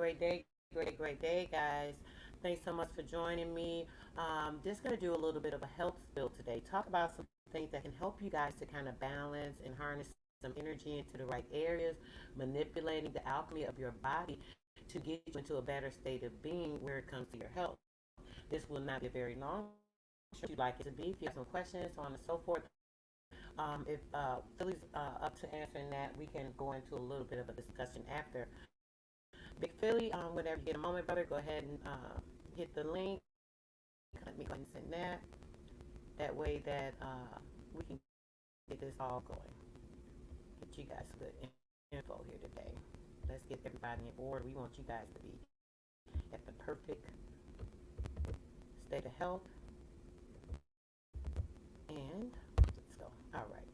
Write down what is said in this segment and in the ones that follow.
Great day, guys. Thanks so much for joining me. Just going to do a little bit of a health spill today. Talk about some things that can help you guys to kind of balance and harness some energy into the right areas, manipulating the alchemy of your body to get you into a better state of being where it comes to your health. This will not be very long. If you'd like it to be, if you have some questions, so on and so forth. If Philly's up to answering that, we can go into a little bit of a discussion after. Big Philly, whenever you get a moment, brother, go ahead and hit the link. Let me go ahead and send that. That way that we can get this all going. Get you guys good info here today. Let's get everybody in order. We want you guys to be at the perfect state of health. And let's go. All right.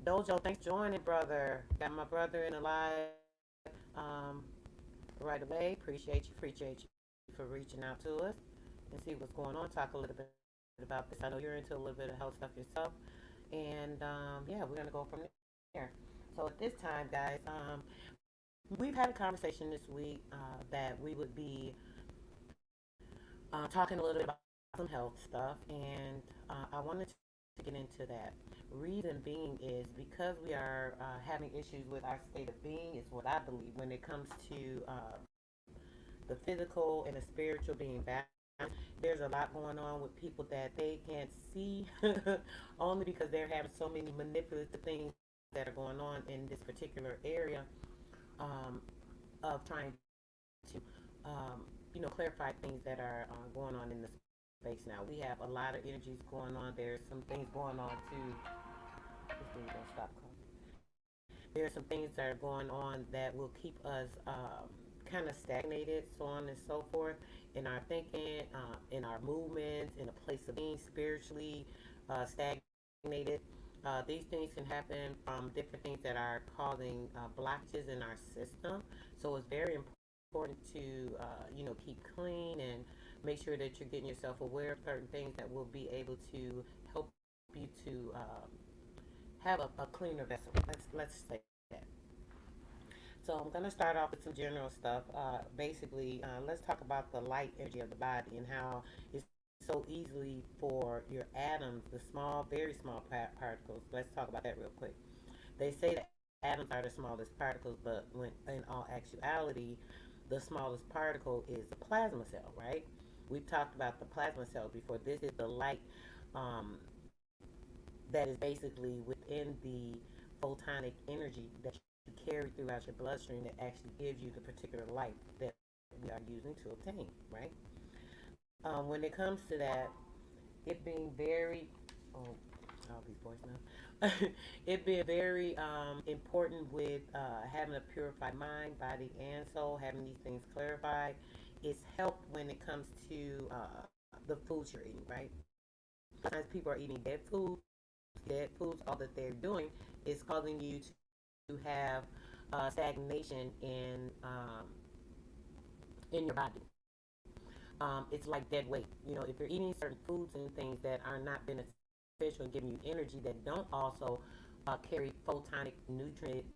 Dojo, thanks for joining, brother. Got my brother in the live um, right away. Appreciate you for reaching out to us and see what's going on. Talk a little bit about this. I know you're into a little bit of health stuff yourself. And yeah, we're going to go from there. So at this time, guys, we've had a conversation this week that we would be talking a little bit about some health stuff. And I wanted to get into that. Reason being is because we are having issues with our state of being, is what I believe when it comes to the physical and the spiritual being balanced. There's a lot going on with people that they can't see only because they're having so many manipulative things that are going on in this particular area of trying to, clarify things that are going on in the space now. We have a lot of energies going on. There's some things going on too. This thing gonna stop calling. There are some things that are going on that will keep us kind of stagnated, so on and so forth, in our thinking, in our movements, in a place of being spiritually stagnated. These things can happen from different things that are causing blockages in our system. So it's very important to, keep clean and make sure that you're getting yourself aware of certain things that will be able to help you to have a cleaner vessel. Let's say that. So I'm going to start off with some general stuff. Basically, let's talk about the light energy of the body and how it's so easily for your atoms, the small, very small particles. Let's talk about that real quick. They say that atoms are the smallest particles, but when in all actuality, the smallest particle is the plasma cell, right? We've talked about the plasma cell before. This is the light um, that is basically within the photonic energy that you carry throughout your bloodstream that actually gives you the particular light that we are using to obtain, right? When it comes to that, it being very, oh, all these boys now, it being very important with having a purified mind, body, and soul, having these things clarified, it's helped when it comes to the foods you're eating, right? Sometimes people are eating dead foods, all that they're doing is causing you to have stagnation in your body. It's like dead weight. If you're eating certain foods and things that are not beneficial and giving you energy that don't also carry photonic nutrients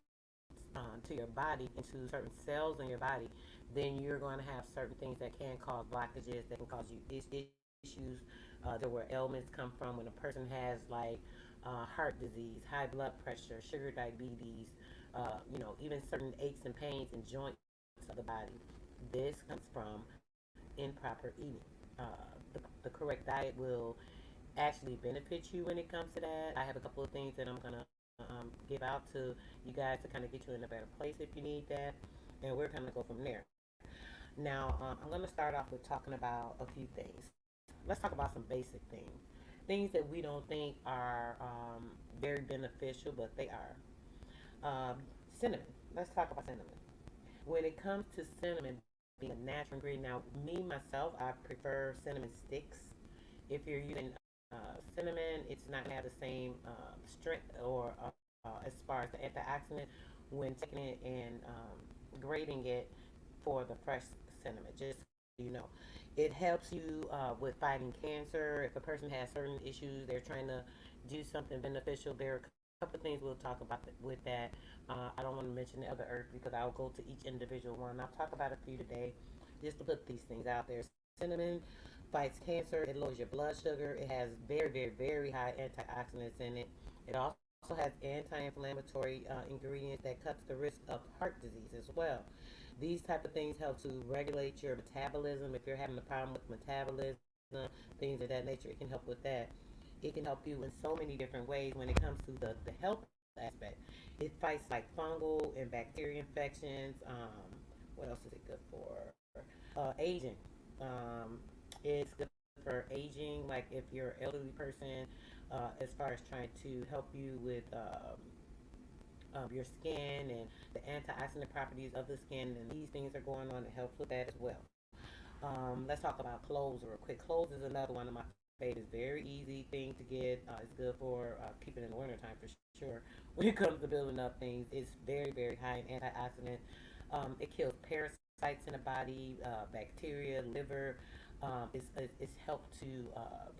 to your body, into certain cells in your body, then you're going to have certain things that can cause blockages, that can cause you issues. There where ailments come from when a person has like heart disease, high blood pressure, sugar diabetes, even certain aches and pains in joints of the body. This comes from improper eating. The correct diet will actually benefit you when it comes to that. I have a couple of things that I'm going to give out to you guys to kind of get you in a better place if you need that. And we're going to go from there. Now, I'm going to start off with talking about a few things. Let's talk about some basic things. Things that we don't think are very beneficial, but they are. Cinnamon. Let's talk about cinnamon. When it comes to cinnamon being a natural ingredient, now, me, myself, I prefer cinnamon sticks. If you're using cinnamon, it's not going to have the same strength or as far as the antioxidant when taking it and grating it for the fresh cinnamon. Just so you know, it helps you with fighting cancer. If a person has certain issues, they're trying to do something beneficial. There are couple of things we'll talk about with that. I don't want to mention the other herbs because I'll go to each individual one. I'll talk about a few today just to put these things out there. Cinnamon fights cancer. It lowers your blood sugar. It has very, very, very high antioxidants in it. It also has anti-inflammatory ingredients that cuts the risk of heart disease as well. These type of things help to regulate your metabolism. If you're having a problem with metabolism, things of that nature, it can help with that. It can help you in so many different ways when it comes to the health aspect. It fights like fungal and bacteria infections. What else is it good for? Aging. Um, it's good for aging, like if you're an elderly person, as far as trying to help you with your skin and the antioxidant properties of the skin, and these things are going on. It helps with that as well. Let's talk about cloves real quick. Cloves is another one of my favorites. Very easy thing to get. It's good for keeping in the wintertime for sure. When it comes to building up things, it's very, very high in antioxidant. It kills parasites in the body, bacteria, liver. It's helped to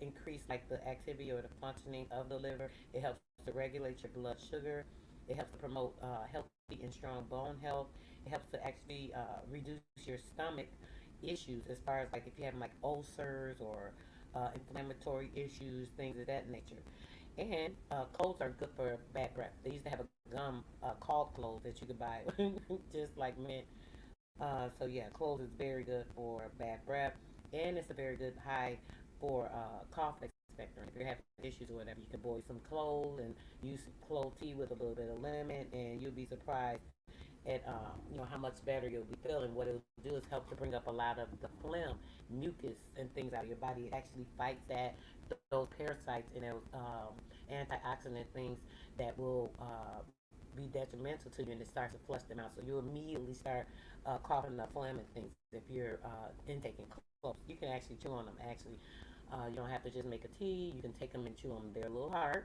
increase like the activity or the functioning of the liver. It helps to regulate your blood sugar. It helps to promote healthy and strong bone health. It helps to actually reduce your stomach issues as far as like if you have like ulcers or inflammatory issues, things of that nature. And cloves are good for bad breath. They used to have a gum called cloves that you could buy, just like mint. So yeah, cloves is very good for bad breath, and it's a very good high for cough expectorant. If you're having issues or whatever, you can boil some cloves and use some clove tea with a little bit of lemon, and you'll be surprised at how much better you'll be feeling. What it'll do is help to bring up a lot of the phlegm, mucus, and things out of your body. It actually fights those parasites and those antioxidant things that will be detrimental to you, and it starts to flush them out. So you immediately start coughing up phlegm and things if you're intaking cloves. You can actually chew on them. Actually, you don't have to just make a tea. You can take them and chew them. They're a little hard,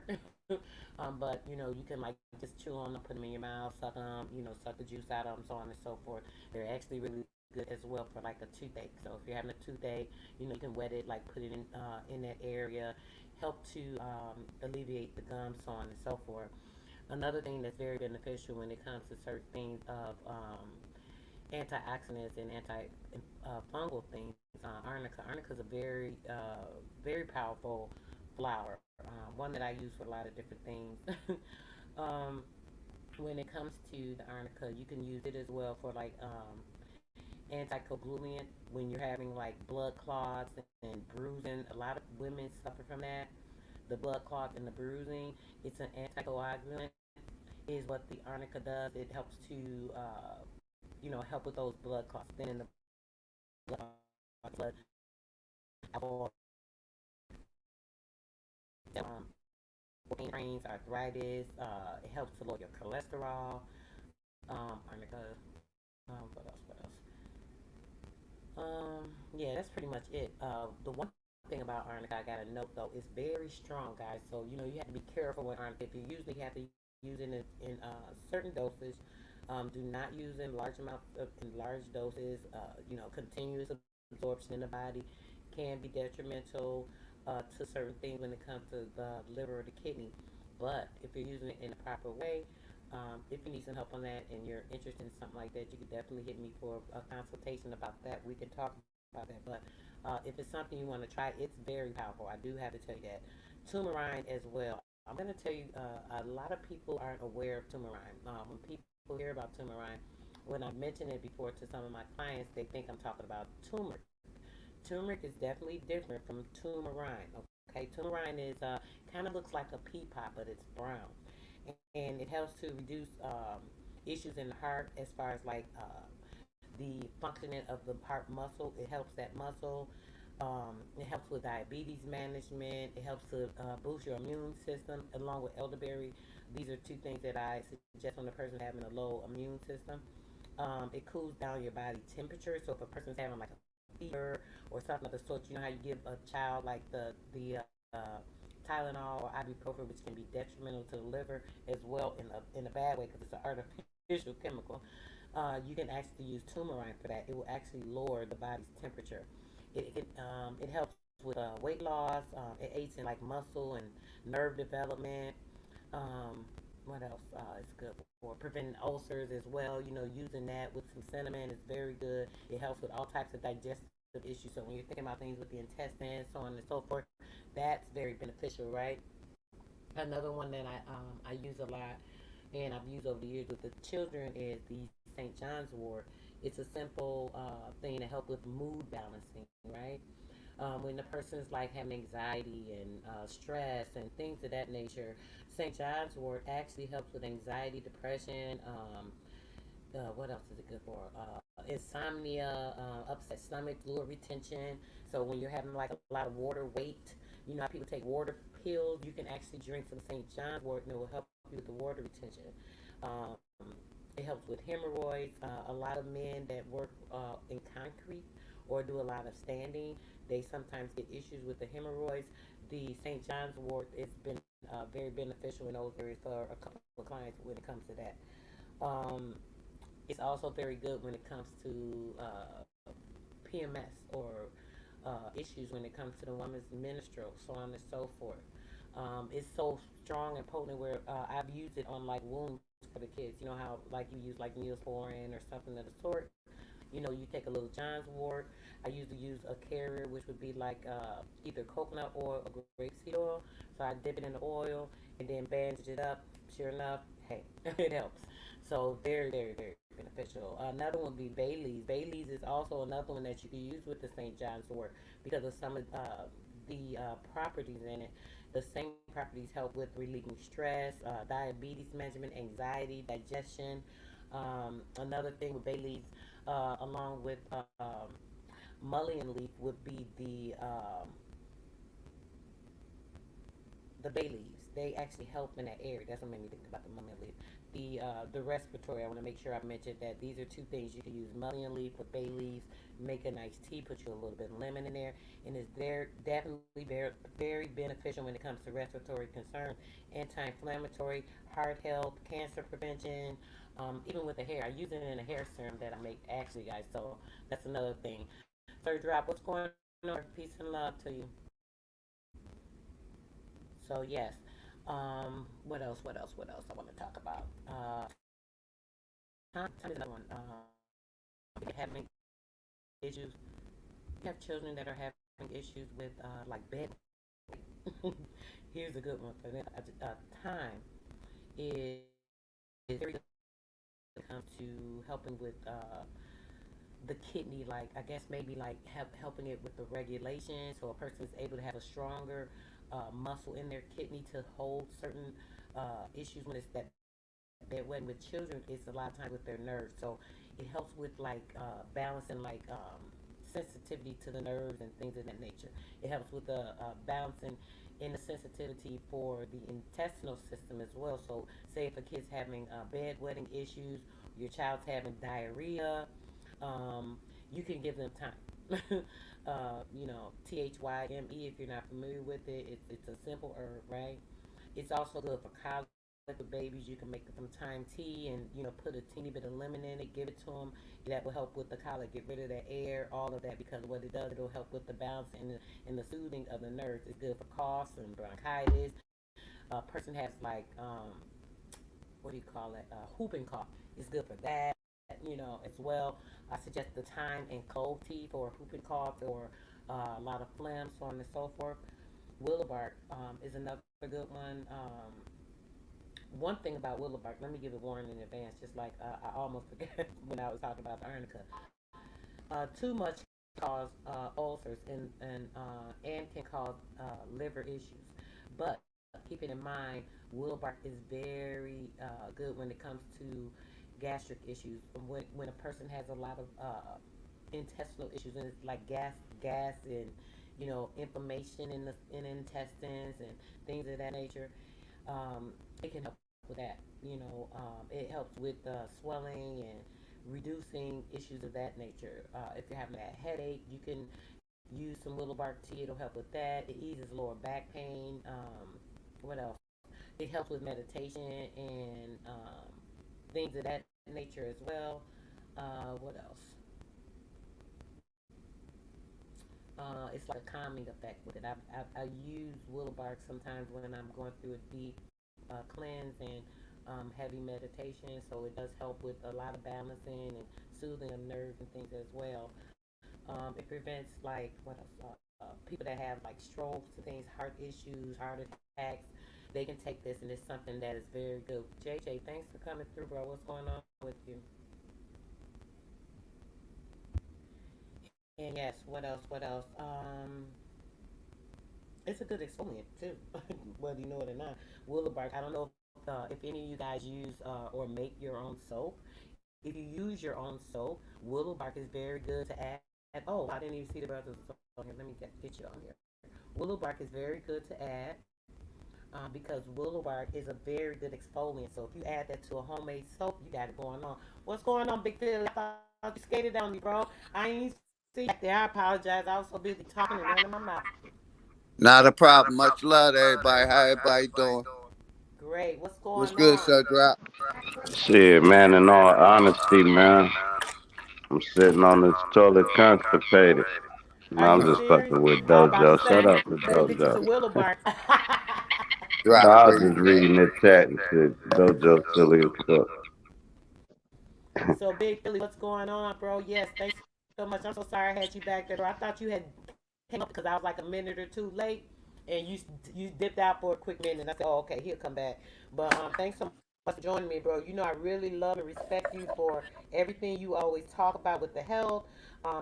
but you can like just chew on them, put them in your mouth, suck them, suck the juice out of them, so on and so forth. They're actually really good as well for like a toothache. So if you're having a toothache, you can wet it, like put it in that area, help to alleviate the gums, so on and so forth. Another thing that's very beneficial when it comes to certain things of antioxidants and anti-fungal things. Arnica. Arnica is a very, very powerful flower. One that I use for a lot of different things. um, when it comes to the arnica, you can use it as well for like anticoagulant when you're having like blood clots and bruising. A lot of women suffer from that. The blood clots and the bruising. It's an anticoagulant. Is what the arnica does. It helps to help with those blood clots. Then in the blood, brains, arthritis. It helps to lower your cholesterol. Arnica. What else? What else? Yeah, that's pretty much it. The one thing about arnica I gotta note though, it's very strong, guys. So you have to be careful with arnica. If you usually have to use it in certain dosage, do not use in large amounts in large doses. Continuous absorption in the body can be detrimental to certain things when it comes to the liver or the kidney. But if you're using it in a proper way, if you need some help on that and you're interested in something like that, you can definitely hit me for a consultation about that. We can talk about that. But if it's something you want to try, it's very powerful. I do have to tell you that. Turmeric as well. I'm going to tell you, a lot of people aren't aware of turmeric. When people hear about turmeric, when I mention it before to some of my clients, they think I'm talking about turmeric. Turmeric is definitely different from turmeric. Okay, turmeric is kind of looks like a pea pod, but it's brown, and it helps to reduce issues in the heart as far as like the functioning of the heart muscle. It helps that muscle. It helps with diabetes management. It helps to boost your immune system, along with elderberry. These are two things that I suggest when a person having a low immune system. It cools down your body temperature. So if a person's having like a fever or something of the sort, you know how you give a child like the Tylenol or ibuprofen, which can be detrimental to the liver as well in a bad way because it's an artificial chemical. You can actually use turmeric for that. It will actually lower the body's temperature. It helps with weight loss. It aids in like muscle and nerve development. Um, What else? It's good for preventing ulcers as well. You know, using that with some cinnamon is very good. It helps with all types of digestive issues. So when you're thinking about things with the intestines, so on and so forth, that's very beneficial, right? Another one that I use a lot, and I've used over the years with the children, is the St. John's Wort. It's a simple thing to help with mood balancing, right? When the person's like having anxiety and stress and things of that nature, St. John's Wort actually helps with anxiety, depression. What else is it good for? Insomnia, upset stomach, fluid retention. So when you're having like a lot of water weight, you know how people take water pills, you can actually drink some St. John's Wort and it will help you with the water retention. Um, it helps with hemorrhoids. A lot of men that work in concrete or do a lot of standing, they sometimes get issues with the hemorrhoids. The St. John's Wort has been very beneficial in those areas for a couple of clients when it comes to that. Um, it's also very good when it comes to PMS or issues when it comes to the woman's menstrual, so on and so forth. It's so strong and potent where I've used it on like wounds for the kids. You know how like you use like Neosporin or something of the sort. You know, you take a little John's Wort. I usually use a carrier, which would be like either coconut oil or grapeseed oil. So I dip it in the oil and then bandage it up. Sure enough, hey, it helps. So very, very, very beneficial. Another one would be bay leaves. Bay leaves is also another one that you can use with the St. John's Wort because of some of the properties in it. The same properties help with relieving stress, diabetes management, anxiety, digestion. Another thing with bay leaves, along with mullein leaf, would be the bay leaves. They actually help in that area. That's what made me think about the mullein leaf. The respiratory. I want to make sure I mentioned that these are two things you can use: mullein leaf with bay leaves. Make a nice tea. Put you a little bit of lemon in there, and it's there definitely very very beneficial when it comes to respiratory concern, anti-inflammatory, heart health, cancer prevention. Even with the hair, I use it in a hair serum that I make actually, guys. So that's another thing. Third drop. What's going on? Peace and love to you. So yes. What else? What else? What else I want to talk about? Time is another one. Having issues. You have children that are having issues with like bed. Here's a good one for them. Time is very good when it comes to helping with the kidney, like I guess maybe like helping it with the regulation, so a person is able to have a stronger muscle in their kidney to hold certain issues when it's that way. With children, it's a lot of times with their nerves, so it helps with like balancing like sensitivity to the nerves and things of that nature. It helps with the balancing in the sensitivity for the intestinal system as well. So say if a kid's having bedwetting issues, your child's having diarrhea, you can give them time. You know, Thyme, if you're not familiar with it, it's a simple herb, right? It's also good for colic with babies. You can make them thyme tea and, you know, put a teeny bit of lemon in it, give it to them. That will help with the colic, get rid of the air, all of that, because what it does, it'll help with the balance and the soothing of the nerves. It's good for coughs and bronchitis. A person has like, what do you call it, whooping cough. It's good for that, you know, as well. I suggest the thyme and clove tea for whooping cough or a lot of phlegm, so on and so forth. Willow bark is another good one. One thing about willow bark, let me give a warning in advance, just like I almost forgot when I was talking about the arnica. Too much cause ulcers and can cause liver issues. But keeping in mind, willow bark is very good when it comes to gastric issues. When a person has a lot of intestinal issues and it's like gas and, you know, inflammation in the intestines and things of that nature, it can help with that. You know, it helps with swelling and reducing issues of that nature. If you're having a headache, you can use some willow bark tea. It'll help with that. It eases lower back pain. What else? It helps with meditation and things of that nature as well. What else? It's like a calming effect with it. I use willow bark sometimes when I'm going through a deep cleanse and heavy meditation, so it does help with a lot of balancing and soothing of nerves and things as well. It prevents like what else? People that have like strokes and things, heart issues, heart attacks. They can take this, and it's something that is very good. JJ, thanks for coming through, bro. What's going on with you? And yes, what else? What else? It's a good exfoliant too, whether you know it or not. Willow bark. I don't know if any of you guys use or make your own soap. If you use your own soap, willow bark is very good to add. Oh, I didn't even see the brothers on here. Let me get you on here. Willow bark is very good to add because willow bark is a very good exfoliant. So if you add that to a homemade soap, you got it going on. What's going on, Big Philly? I thought you skated on me, bro. I ain't see you back there. I apologize. I was so busy talking and running my mouth. Not a problem. Much love, everybody. How everybody doing? Great. What's going What's on? good, Sir Drop? Shit, man, in all honesty, man, I'm sitting on this toilet constipated. Are No, you I'm just serious? fucking with I was about to Dojo. say, Shut up with better get you some Dojo. willow bark. No, Drop I was crazy. just reading the chat and shit. Dojo silly as fuck. So, Big Philly, what's going on, bro? Yes, thanks so much. I'm so sorry I had you back there. I thought you had came up because I was like a minute or two late, and you dipped out for a quick minute. And I said, oh, okay, he'll come back. But thanks so much for joining me, bro. You know I really love and respect you for everything you always talk about with the health,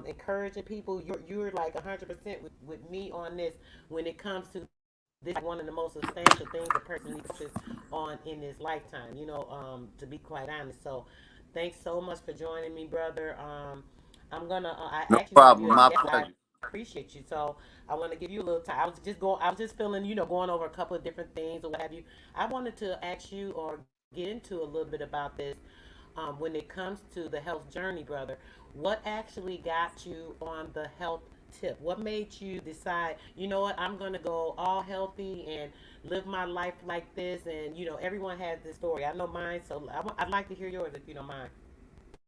encouraging people. You're like 100% with me on this when it comes to this. Like one of the most substantial things a person needs to focus on in this lifetime. To be quite honest. So, thanks so much for joining me, brother. I'm gonna. I No asked you to be a problem. My guest. I pleasure. appreciate you. So I want to give you a little time. I was just feeling, going over a couple of different things or what have you. I wanted to ask you or get into a little bit about this. When it comes to the health journey, brother, what actually got you on the health tip? What made you decide, you know what, I'm gonna go all healthy and live my life like this? And everyone has this story. I know mine, so I'd like to hear yours if you don't mind.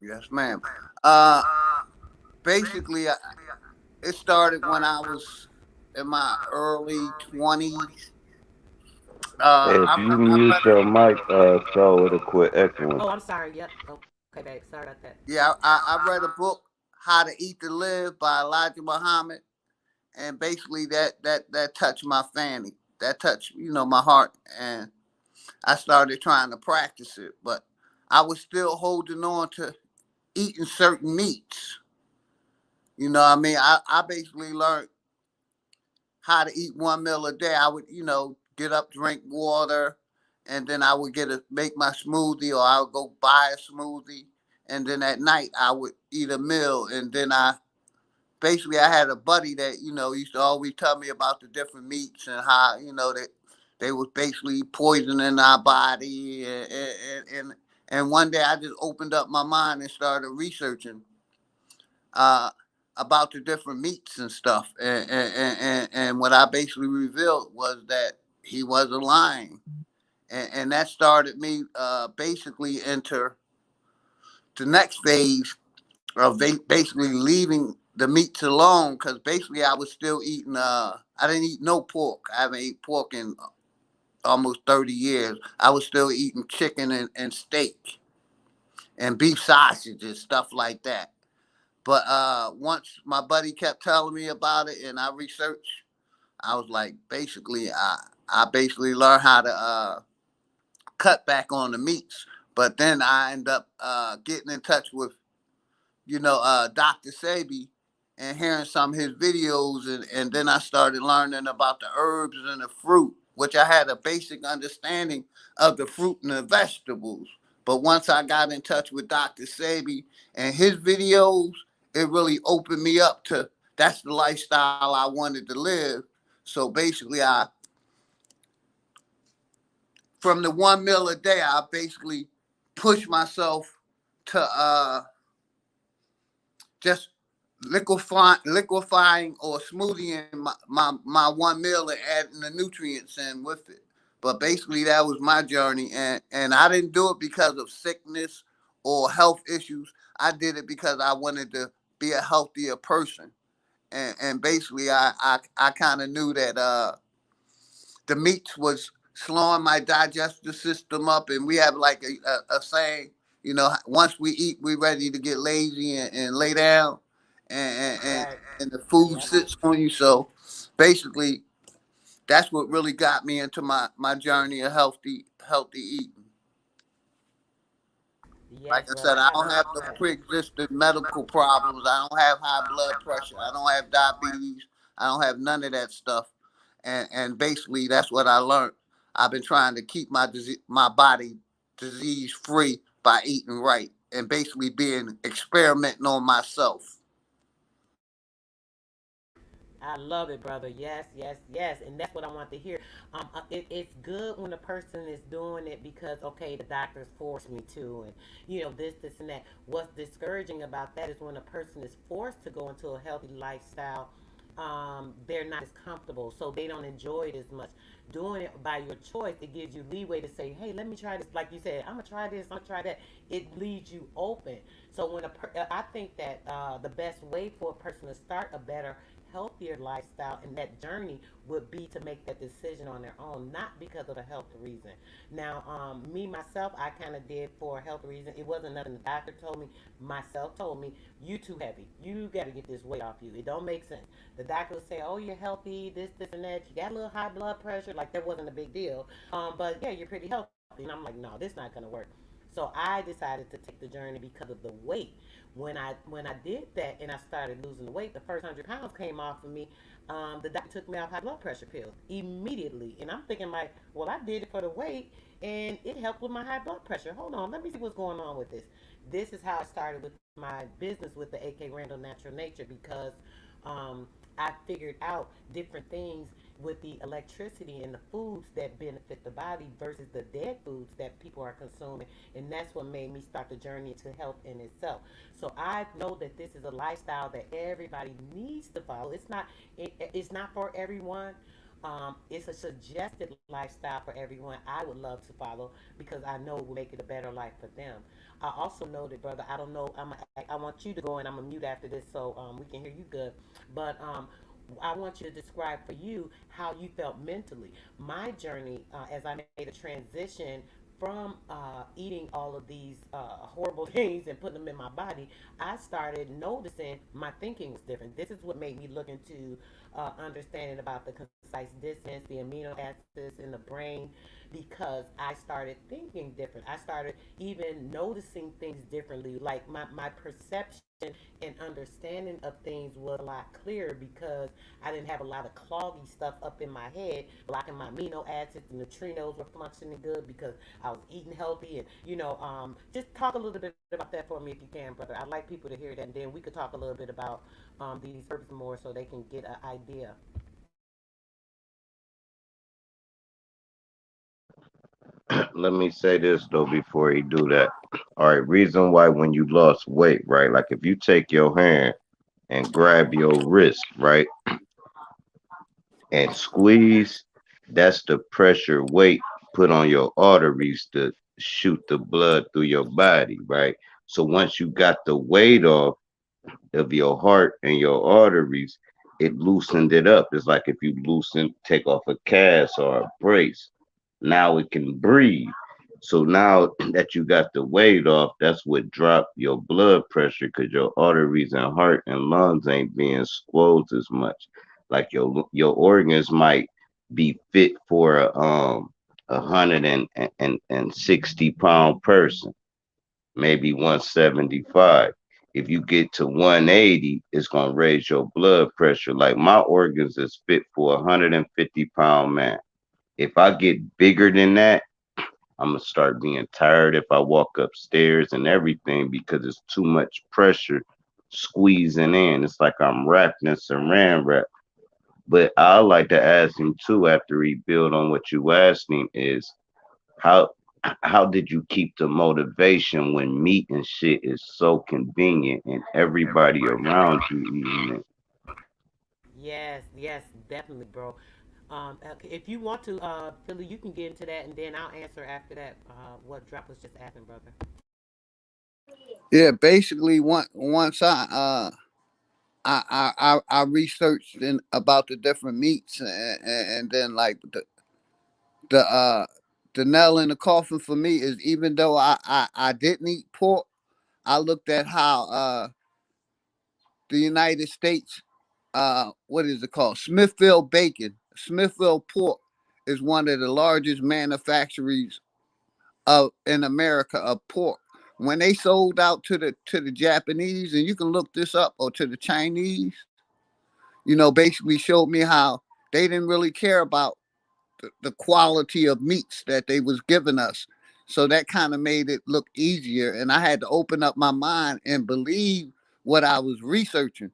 Yes, ma'am. Uh, basically, it started when I was in my early 20s. Hey, if you I mute read, your mic, so it'll quit echoing. Oh, I'm sorry. Yep. Okay, babe. Sorry about that. yeah, I read a book, How to Eat to Live by Elijah Muhammad, and basically that touched my fanny. That touched, my heart, and I started trying to practice it, but I was still holding on to eating certain meats. You know what I mean? I basically learned how to eat one meal a day. I would, get up, drink water, and then I would make my smoothie, or I would go buy a smoothie. And then at night I would eat a meal. And then I had a buddy that, used to always tell me about the different meats and how, that they was basically poisoning our body. And one day I just opened up my mind and started researching uh, about the different meats and stuff. And what I basically revealed was that he wasn't lying. And that started me basically into the next phase of basically leaving the meats alone, because basically I was still eating, I didn't eat no pork. I haven't eaten pork in almost 30 years. I was still eating chicken and steak and beef sausages, stuff like that. But once my buddy kept telling me about it and I researched, I was like, I basically learned how to cut back on the meats. But then I end up getting in touch with, Dr. Sabi, and hearing some of his videos. And then I started learning about the herbs and the fruit, which I had a basic understanding of the fruit and the vegetables. But once I got in touch with Dr. Sabi and his videos, it really opened me up to that's the lifestyle I wanted to live. So basically, from the one meal a day, I basically pushed myself to just liquefying or smoothieing my one meal and adding the nutrients in with it. But basically that was my journey, and I didn't do it because of sickness or health issues. I did it because I wanted to be a healthier person. And basically I kind of knew that the meats was slowing my digestive system up. And we have like a saying, once we eat, we ready to get lazy and lay down, and, and Right. and the food Yep. sits on you. So basically, that's what really got me into my journey of healthy eating. Yes, Like I brother. said, I I don't love have no that. pre-existing medical problems. I don't have high blood pressure. I don't have diabetes. I don't have none of that stuff. And basically, that's what I learned. I've been trying to keep my body disease free by eating right and basically being experimenting on myself. I love it, brother. Yes, yes, yes. And that's what I want to hear. It's good when a person is doing it because, okay, the doctors forced me to, and, this, and that. What's discouraging about that is when a person is forced to go into a healthy lifestyle, they're not as comfortable, so they don't enjoy it as much. Doing it by your choice, it gives you leeway to say, hey, let me try this. Like you said, I'm going to try this, I'm going to try that. It leaves you open. So I think that the best way for a person to start a better healthier lifestyle and that journey would be to make that decision on their own, not because of a health reason. Now, me myself, I kind of did for a health reason. It wasn't nothing the doctor told me. Myself told me, you too heavy. You got to get this weight off you. It don't make sense. The doctor would say, oh, you're healthy, this, and that. You got a little high blood pressure. Like, that wasn't a big deal. But yeah, you're pretty healthy. And I'm like, no, this not gonna work. So I decided to take the journey because of the weight. When I did that and I started losing the weight, the first 100 pounds came off of me. The doctor took me off high blood pressure pills immediately, and I'm thinking like, well, I did it for the weight, and it helped with my high blood pressure. Hold on, let me see what's going on with this. This is how I started with my business with the AK Randall Natural Nature because um, I figured out different things with the electricity and the foods that benefit the body versus the dead foods that people are consuming. And that's what made me start the journey to health in itself. So I know that this is a lifestyle that everybody needs to follow. It's not for everyone. It's a suggested lifestyle for everyone. I would love to follow because I know it will make it a better life for them. I also know that, brother. I don't know. I want you to go and I'm gonna mute after this so we can hear you good. But I want you to describe for you how you felt mentally. My journey, as I made a transition from eating all of these horrible things and putting them in my body, I started noticing my thinking was different. This is what made me look into understanding about the concise dissonance, the amino acids in the brain, because I started thinking different. I started even noticing things differently. Like my perception and understanding of things was a lot clearer because I didn't have a lot of cloggy stuff up in my head, blocking my amino acids. The neutrinos were functioning good because I was eating healthy. And, just talk a little bit about that for me if you can, brother. I'd like people to hear that. And then we could talk a little bit about these herbs more so they can get an idea. Let me say this though before he do that. All right, reason why when you lost weight, right? Like if you take your hand and grab your wrist, right, and squeeze, that's the pressure weight put on your arteries to shoot the blood through your body, right? So once you got the weight off of your heart and your arteries, it loosened it up. It's like if you take off a cast or a brace. Now it can breathe. So now that you got the weight off, that's what dropped your blood pressure because your arteries and heart and lungs ain't being squeezed as much. Like your organs might be fit for a 160 pound person, maybe 175. If you get to 180, it's gonna raise your blood pressure. Like my organs is fit for a 150 pound man. If I get bigger than that, I'm gonna start being tired if I walk upstairs and everything because it's too much pressure squeezing in. It's like I'm wrapped in saran wrap. But I like to ask him too after he build on what you asked him is how how did you keep the motivation when meat and shit is so convenient and everybody around you eating it? Yes, yes, definitely, bro. If you want to, Philly, you can get into that, and then I'll answer after that. What Drop was just asking, brother. Yeah, basically, once I researched about the different meats, and then like the nail in the coffin for me is, even though I didn't eat pork, I looked at how the United States, what is it called? Smithfield Bacon, Smithfield Pork is one of the largest manufacturers of in America of pork. When they sold out to the Japanese, and you can look this up, or to the Chinese, basically showed me how they didn't really care about the quality of meats that they was giving us. So that kind of made it look easier, and I had to open up my mind and believe what I was researching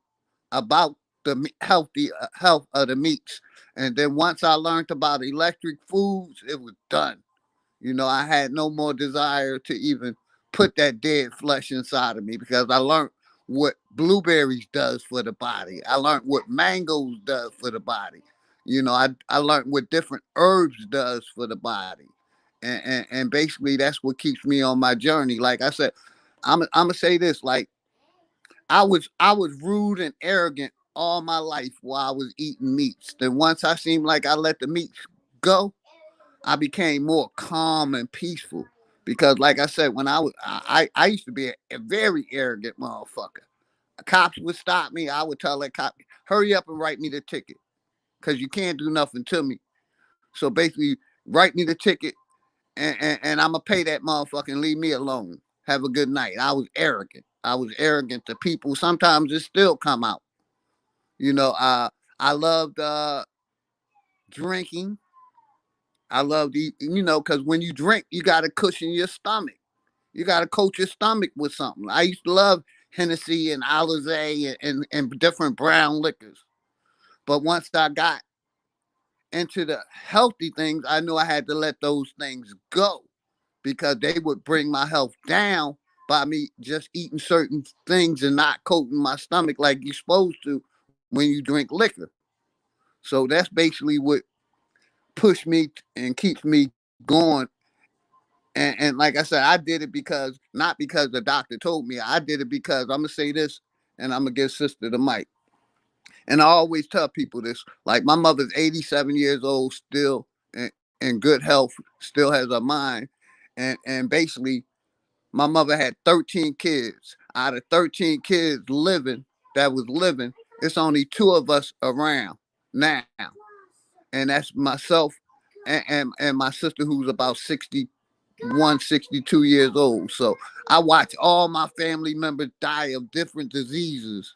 about the healthy health of the meats. And then once I learned about electric foods, it was done. I had no more desire to even put that dead flesh inside of me, because I learned what blueberries does for the body. I learned what mangoes does for the body. I learned what different herbs does for the body. And basically that's what keeps me on my journey. Like I said, I'm gonna say this, like I was rude and arrogant all my life while I was eating meats. Then once I seemed like I let the meats go, I became more calm and peaceful. Because, like I said, when I used to be a very arrogant motherfucker. Cops would stop me. I would tell that cop, hurry up and write me the ticket, because you can't do nothing to me. So basically, write me the ticket, and I'm going to pay that motherfucker and leave me alone. Have a good night. I was arrogant. I was arrogant to people. Sometimes it still come out. I loved drinking. I loved eating, because when you drink, you got to cushion your stomach. You got to coat your stomach with something. I used to love Hennessy and Alizé and different brown liquors. But once I got into the healthy things, I knew I had to let those things go, because they would bring my health down by me just eating certain things and not coating my stomach like you're supposed to when you drink liquor. So that's basically what pushed me and keeps me going. And like I said, I did it because, not because the doctor told me. I did it because, I'm gonna say this, and I'm gonna give sister the mic. And I always tell people this. Like, my mother's 87 years old, still in good health, still has her mind, and basically, my mother had 13 kids. Out of 13 kids that was living, it's only two of us around now, and that's myself and my sister, who's about 61, 62 years old. So I watch all my family members die of different diseases.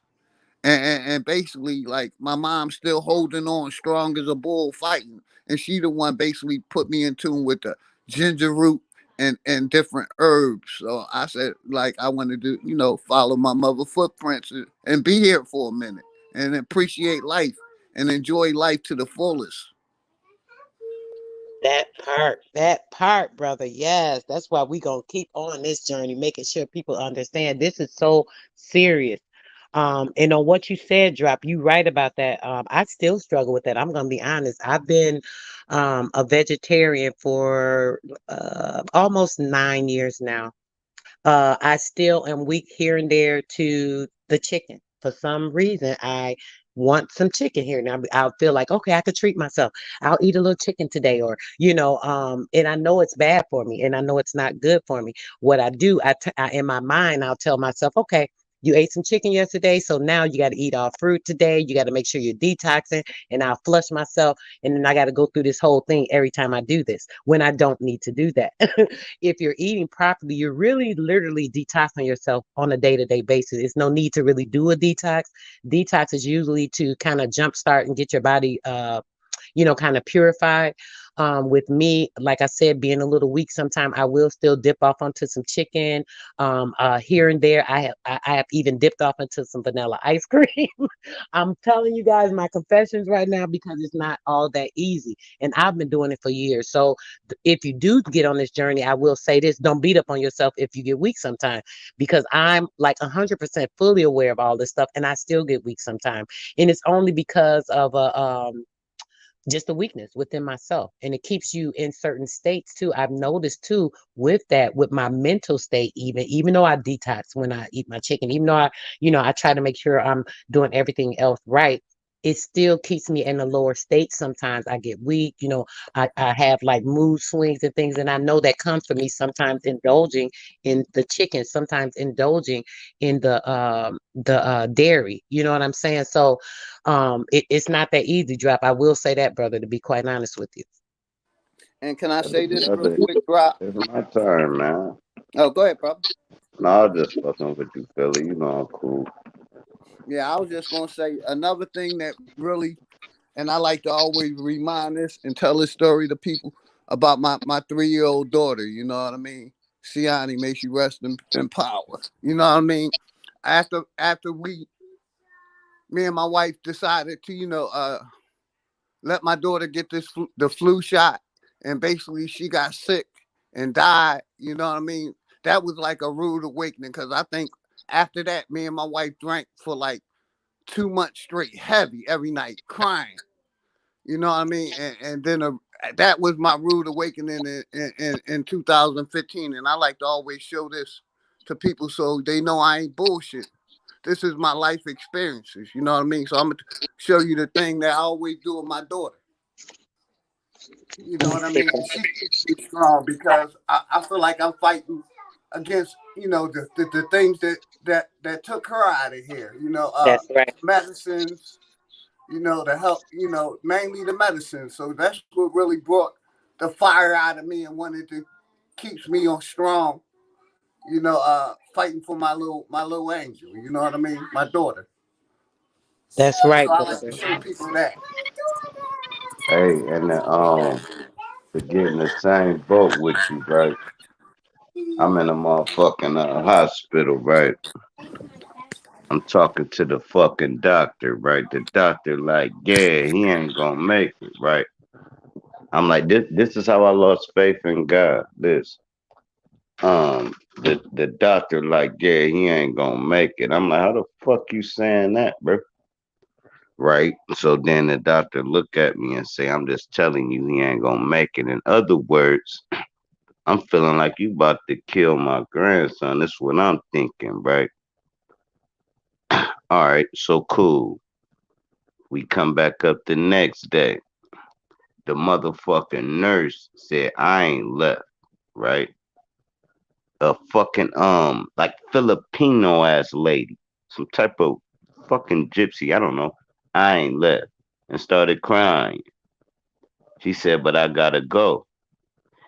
And basically, like, my mom's still holding on strong as a bull, fighting. And she the one basically put me in tune with the ginger root and different herbs. So I said, like, I wanted to, follow my mother footprints and be here for a minute and appreciate life and enjoy life to the fullest. That part, brother. Yes, that's why we gonna keep on this journey, making sure people understand this is so serious. And on what you said, Drop, you right about that. I still struggle with that. I'm gonna be honest. I've been a vegetarian for almost 9 years now. I still am weak here and there to the chicken. For some reason, I want some chicken here now. I'll feel like, okay, I could treat myself. I'll eat a little chicken today, or and I know it's bad for me, and I know it's not good for me. What I do, in my mind, I'll tell myself, okay. You ate some chicken yesterday, so now you got to eat all fruit today. You got to make sure you're detoxing, and I'll flush myself, and then I got to go through this whole thing every time I do this when I don't need to do that. If you're eating properly, you're really literally detoxing yourself on a day-to-day basis. It's no need to really do a detox. Detox is usually to kind of jumpstart and get your body kind of purified. With me, like I said, being a little weak, sometimes I will still dip off onto some chicken. Here and there, I have even dipped off into some vanilla ice cream. I'm telling you guys my confessions right now because it's not all that easy, and I've been doing it for years. So if you do get on this journey, I will say this: don't beat up on yourself if you get weak sometimes, because I'm like 100% fully aware of all this stuff, and I still get weak sometimes, and it's only because of just a weakness within myself, and it keeps you in certain states too. I've noticed too with that, with my mental state, even though I detox when I eat my chicken, even though I try to make sure I'm doing everything else right, it still keeps me in a lower state. Sometimes I get weak, I have like mood swings and things, and I know that comes from me sometimes indulging in the chicken, sometimes indulging in the dairy. You know what I'm saying? So it's not that easy, drop. I will say that, brother, to be quite honest with you. And can I say this real Brother, quick, Drop? it's my turn, man. Oh, go ahead, brother. No, I was just fucking with you, Philly. You know I'm cool. Yeah, I was just gonna say another thing that really, and I like to always remind this and tell this story to people about my 3-year-old daughter. You know what I mean? Siani, may she rest in power. You know what I mean? After me and my wife decided to, let my daughter get the flu shot, and basically she got sick and died. You know what I mean? That was like a rude awakening because I think after that, me and my wife drank for like 2 months straight, heavy every night, crying. You know what I mean? And then that was my rude awakening in 2015. And I like to always show this to people so they know I ain't bullshit. This is my life experiences. You know what I mean? So I'm gonna show you the thing that I always do with my daughter. You know Let me what I see. mean? She keeps me strong because I feel like I'm fighting against, the things that took her out of here. That's right. Medicines, to help, mainly the medicine. So that's what really brought the fire out of me and wanted to keeps me on strong, fighting for my little angel. You know what I mean? My daughter. That's right, So I like to brother. show people that. Hey, and to get in the same boat with you, right? I'm in a motherfucking hospital, right? I'm talking to the fucking doctor, right? The doctor like, yeah, he ain't gonna make it, right? I'm like, this is how I lost faith in God. The doctor like, yeah, he ain't gonna make it. I'm like, how the fuck you saying that, bro? Right? So then the doctor look at me and say, I'm just telling you he ain't gonna make it. In other words, I'm feeling like you about to kill my grandson. That's what I'm thinking, right? All right, so cool. We come back up the next day. The motherfucking nurse said I ain't left, right? A fucking like Filipino ass lady, some type of fucking gypsy, I don't know. I ain't left and started crying. She said, but I gotta go.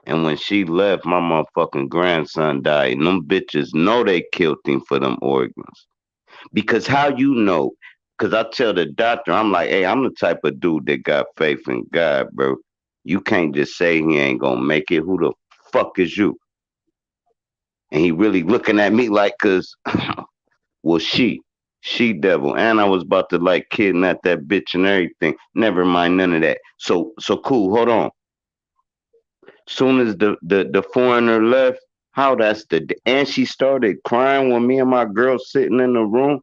And when she left, my motherfucking grandson died. And them bitches know they killed him for them organs. Because how you know? Because I tell the doctor, I'm like, hey, I'm the type of dude that got faith in God, bro. You can't just say he ain't gonna make it. Who the fuck is you? And he really looking at me like, cause, well, she devil. And I was about to like kidnap that bitch and everything. Never mind none of that. So cool. Hold on. Soon as the foreigner left, how that's and she started crying when me and my girl sitting in the room.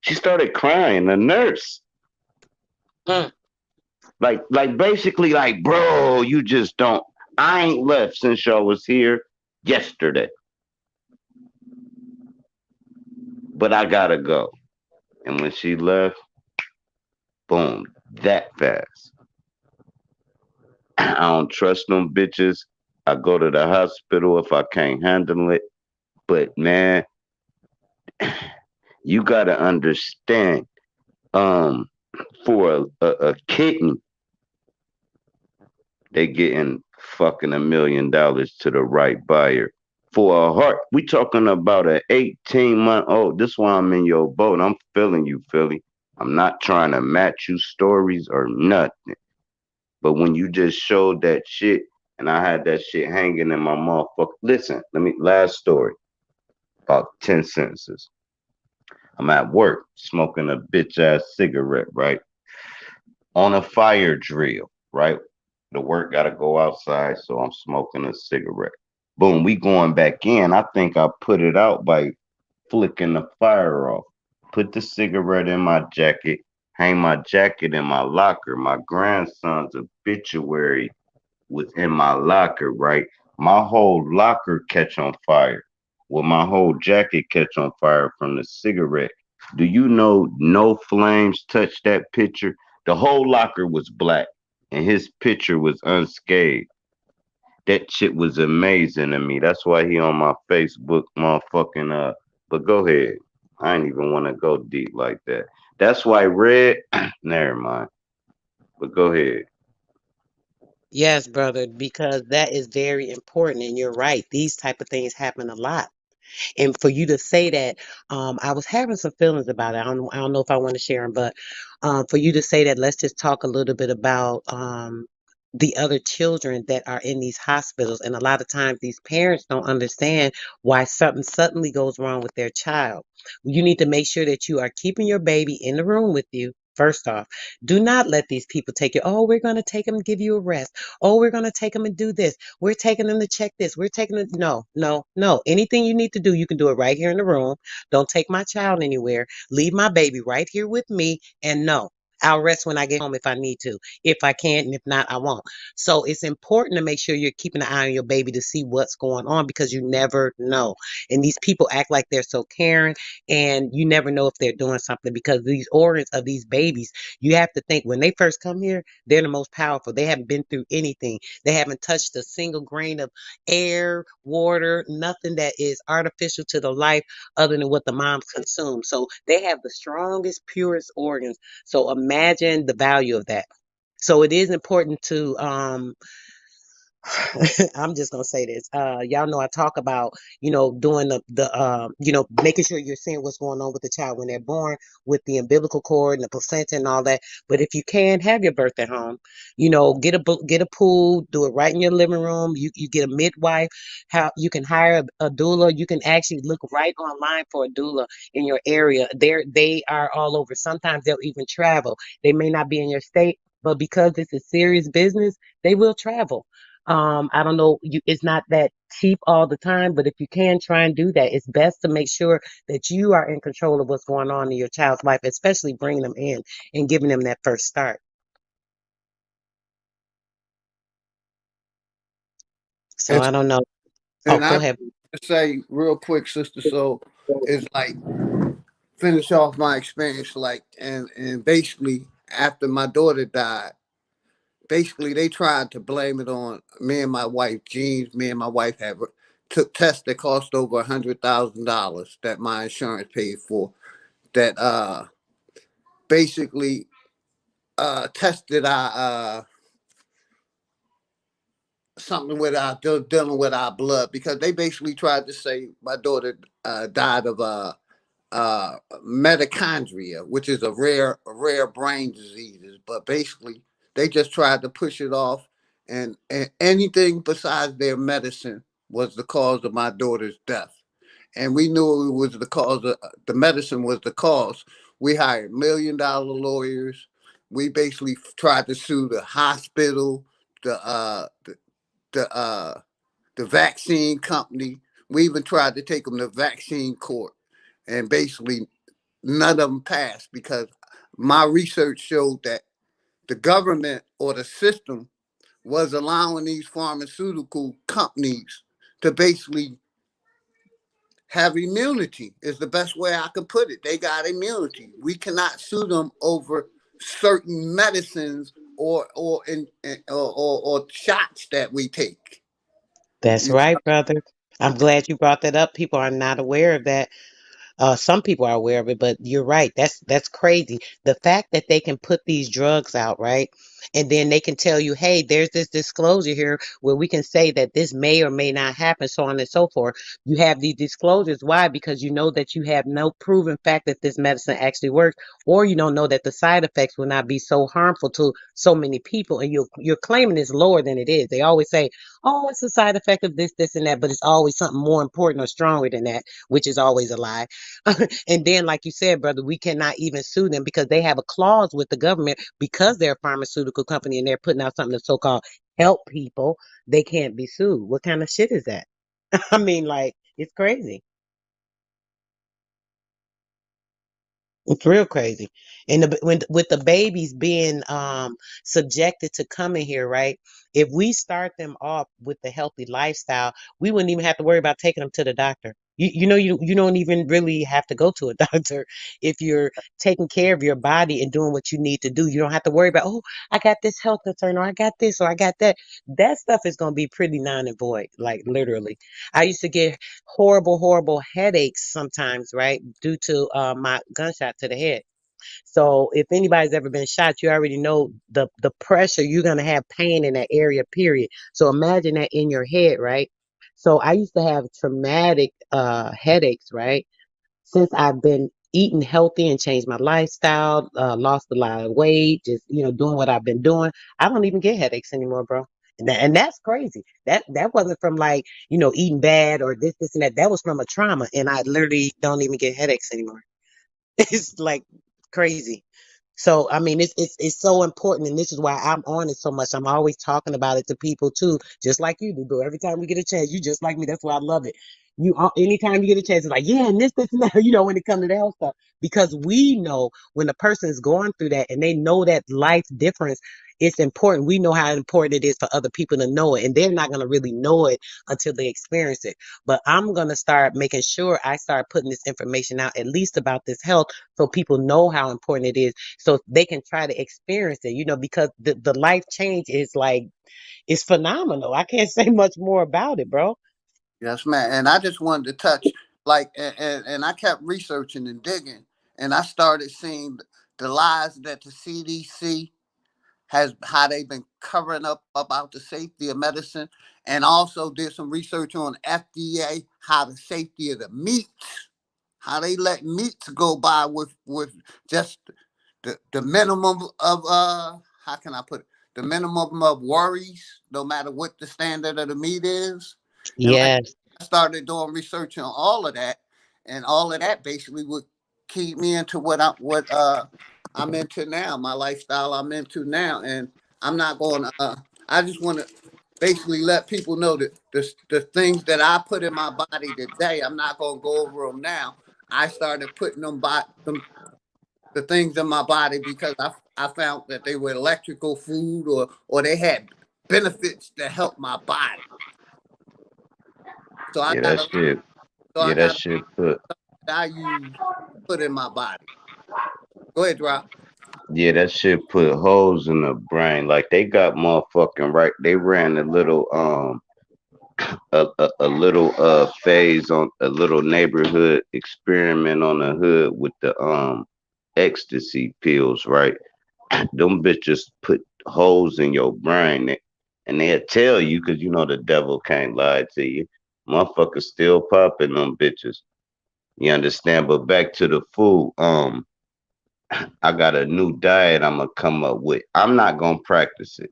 She started crying. The nurse, Mm. like basically like, bro, you just don't. I ain't left since y'all was here yesterday, but I gotta go. And when she left, boom, that fast. I don't trust them bitches. I go to the hospital if I can't handle it. But man, you gotta understand. Um, for a kidney, they getting fucking $1 million to the right buyer. For a heart, we talking about a 18-month old. This why I'm in your boat. I'm feeling you, Philly. I'm not trying to match you stories or nothing. But when you just showed that shit, and I had that shit hanging in my motherfucker. Listen, last story, about 10 sentences. I'm at work smoking a bitch ass cigarette, right? On a fire drill, right? The work got to go outside, so I'm smoking a cigarette. Boom, we going back in. I think I put it out by flicking the fire off. Put the cigarette in my jacket, hang my jacket in my locker. My grandson's obituary was in my locker, right? My whole locker catch on fire. Well, my whole jacket catch on fire from the cigarette. Do you know no flames touched that picture? The whole locker was black and his picture was unscathed. That shit was amazing to me. That's why he on my Facebook motherfucking but go ahead. I ain't even want to go deep like that. That's why red never mind. But go ahead. Yes, brother, because that is very important, and you're right. These type of things happen a lot. And for you to say that, I was having some feelings about it. I don't know if I want to share them, but for you to say that, let's just talk a little bit about the other children that are in these hospitals. And a lot of times, these parents don't understand why something suddenly goes wrong with their child. You need to make sure that you are keeping your baby in the room with you. First off, do not let these people take you. Oh, we're going to take them and give you a rest. Oh, we're going to take them and do this. We're taking them to check this. We're taking them. No, no, no. Anything you need to do, you can do it right here in the room. Don't take my child anywhere. Leave my baby right here with me. And no, I'll rest when I get home if I need to. If I can't, and if not, I won't. So it's important to make sure you're keeping an eye on your baby to see what's going on because you never know. And these people act like they're so caring, and you never know if they're doing something because these organs of these babies, you have to think when they first come here, they're the most powerful. They haven't been through anything. They haven't touched a single grain of air, water, nothing that is artificial to the life other than what the moms consume. So they have the strongest, purest organs. So imagine the value of that. So it is important to I'm just gonna say this. Y'all know I talk about, doing making sure you're seeing what's going on with the child when they're born with the umbilical cord and the placenta and all that. But if you can have your birth at home, get a pool, do it right in your living room. You get a midwife. How you can hire a doula. You can actually look right online for a doula in your area. They are all over. Sometimes they'll even travel. They may not be in your state, but because this is serious business, they will travel. I don't know, it's not that cheap all the time, but if you can try and do that, it's best to make sure that you are in control of what's going on in your child's life, especially bringing them in and giving them that first start. So And I don't know. Oh, and go I ahead. to say real quick, sister. So it's like finish off my experience, like and basically after my daughter died, basically they tried to blame it on me and my wife genes. Me and my wife had took tests that cost over $100,000 that my insurance paid for. That basically tested our something with our dealing with our blood because they basically tried to say my daughter died of mitochondria, which is a rare brain disease. But basically, they just tried to push it off, and anything besides their medicine was the cause of my daughter's death. And we knew it was the cause of the medicine was the cause. We hired $1 million lawyers. We basically tried to sue the hospital, the uh, the the, uh, the vaccine company. We even tried to take them to vaccine court, and basically none of them passed because my research showed that the government or the system was allowing these pharmaceutical companies to basically have immunity is the best way I could put it. They got immunity. We cannot sue them over certain medicines or shots that we take. That's You right, brother. I'm glad you brought that up. People are not aware of that. Some people are aware of it, but you're right. That's crazy. The fact that they can put these drugs out, right? And then they can tell you, hey, there's this disclosure here where we can say that this may or may not happen, so on and so forth. You have these disclosures. Why? Because you know that you have no proven fact that this medicine actually works, or you don't know that the side effects will not be so harmful to so many people, and you're claiming it's lower than it is. They always say, oh, it's a side effect of this, this, and that, but it's always something more important or stronger than that, which is always a lie. And then, like you said, brother, we cannot even sue them because they have a clause with the government because they're a pharmaceutical company and they're putting out something to so called help people. They can't be sued. What kind of shit is that? I mean, like, it's crazy. It's real crazy. And with the babies being subjected to coming here, right? If we start them off with the healthy lifestyle, we wouldn't even have to worry about taking them to the doctor. You don't even really have to go to a doctor if you're taking care of your body and doing what you need to do. You don't have to worry about, oh, I got this health concern, or I got this, or I got that. That stuff is going to be pretty non and void, like literally. I used to get horrible headaches sometimes, right, due to my gunshot to the head. So if anybody's ever been shot, you already know the pressure. You're gonna have pain in that area, period. So imagine that in your head, right? So I used to have traumatic headaches, right? Since I've been eating healthy and changed my lifestyle, lost a lot of weight, just doing what I've been doing, I don't even get headaches anymore, bro. And that's crazy. That wasn't from like eating bad or this and that. That was from a trauma, and I literally don't even get headaches anymore. It's like crazy. So I mean, it's so important, and this is why I'm on it so much. I'm always talking about it to people too, just like you do, bro. Every time we get a chance, you just like me. That's why I love it. Anytime you get a chance, it's like, yeah, and this, and that. When it comes to the health stuff, because we know when a person is going through that, and they know that life difference. It's important. We know how important it is for other people to know it, and they're not gonna really know it until they experience it. But I'm gonna start making sure I start putting this information out, at least about this health, so people know how important it is, so they can try to experience it, because the life change is like, it's phenomenal. I can't say much more about it, bro. Yes, man. And I just wanted to touch, like, and I kept researching and digging, and I started seeing the lies that the CDC has, how they've been covering up about the safety of medicine, and also did some research on FDA, how the safety of the meats, how they let meats go by with just the minimum of how can I put it, the minimum of worries, no matter what the standard of the meat is. And like Yes. I started doing research on all of that, and all of that basically would keep me into what I'm into now, my lifestyle I'm into now. And I'm not going to I just want to basically let people know that the things that I put in my body today, I'm not going to go over them now. I started putting them the things in my body because I found that they were electrical food, or they had benefits that help my body. So I Yeah, got that a shit. so I Yeah, that got a shit put. that I use put in my body. Go ahead, Drop. Yeah, that shit put holes in the brain. Like they got motherfucking right. They ran a little phase on a little neighborhood experiment on the hood with the ecstasy pills, right? Them bitches put holes in your brain, and they'll tell you because the devil can't lie to you. Motherfuckers still popping them bitches. You understand? But back to the food. I got a new diet I'm gonna come up with. I'm not gonna practice it.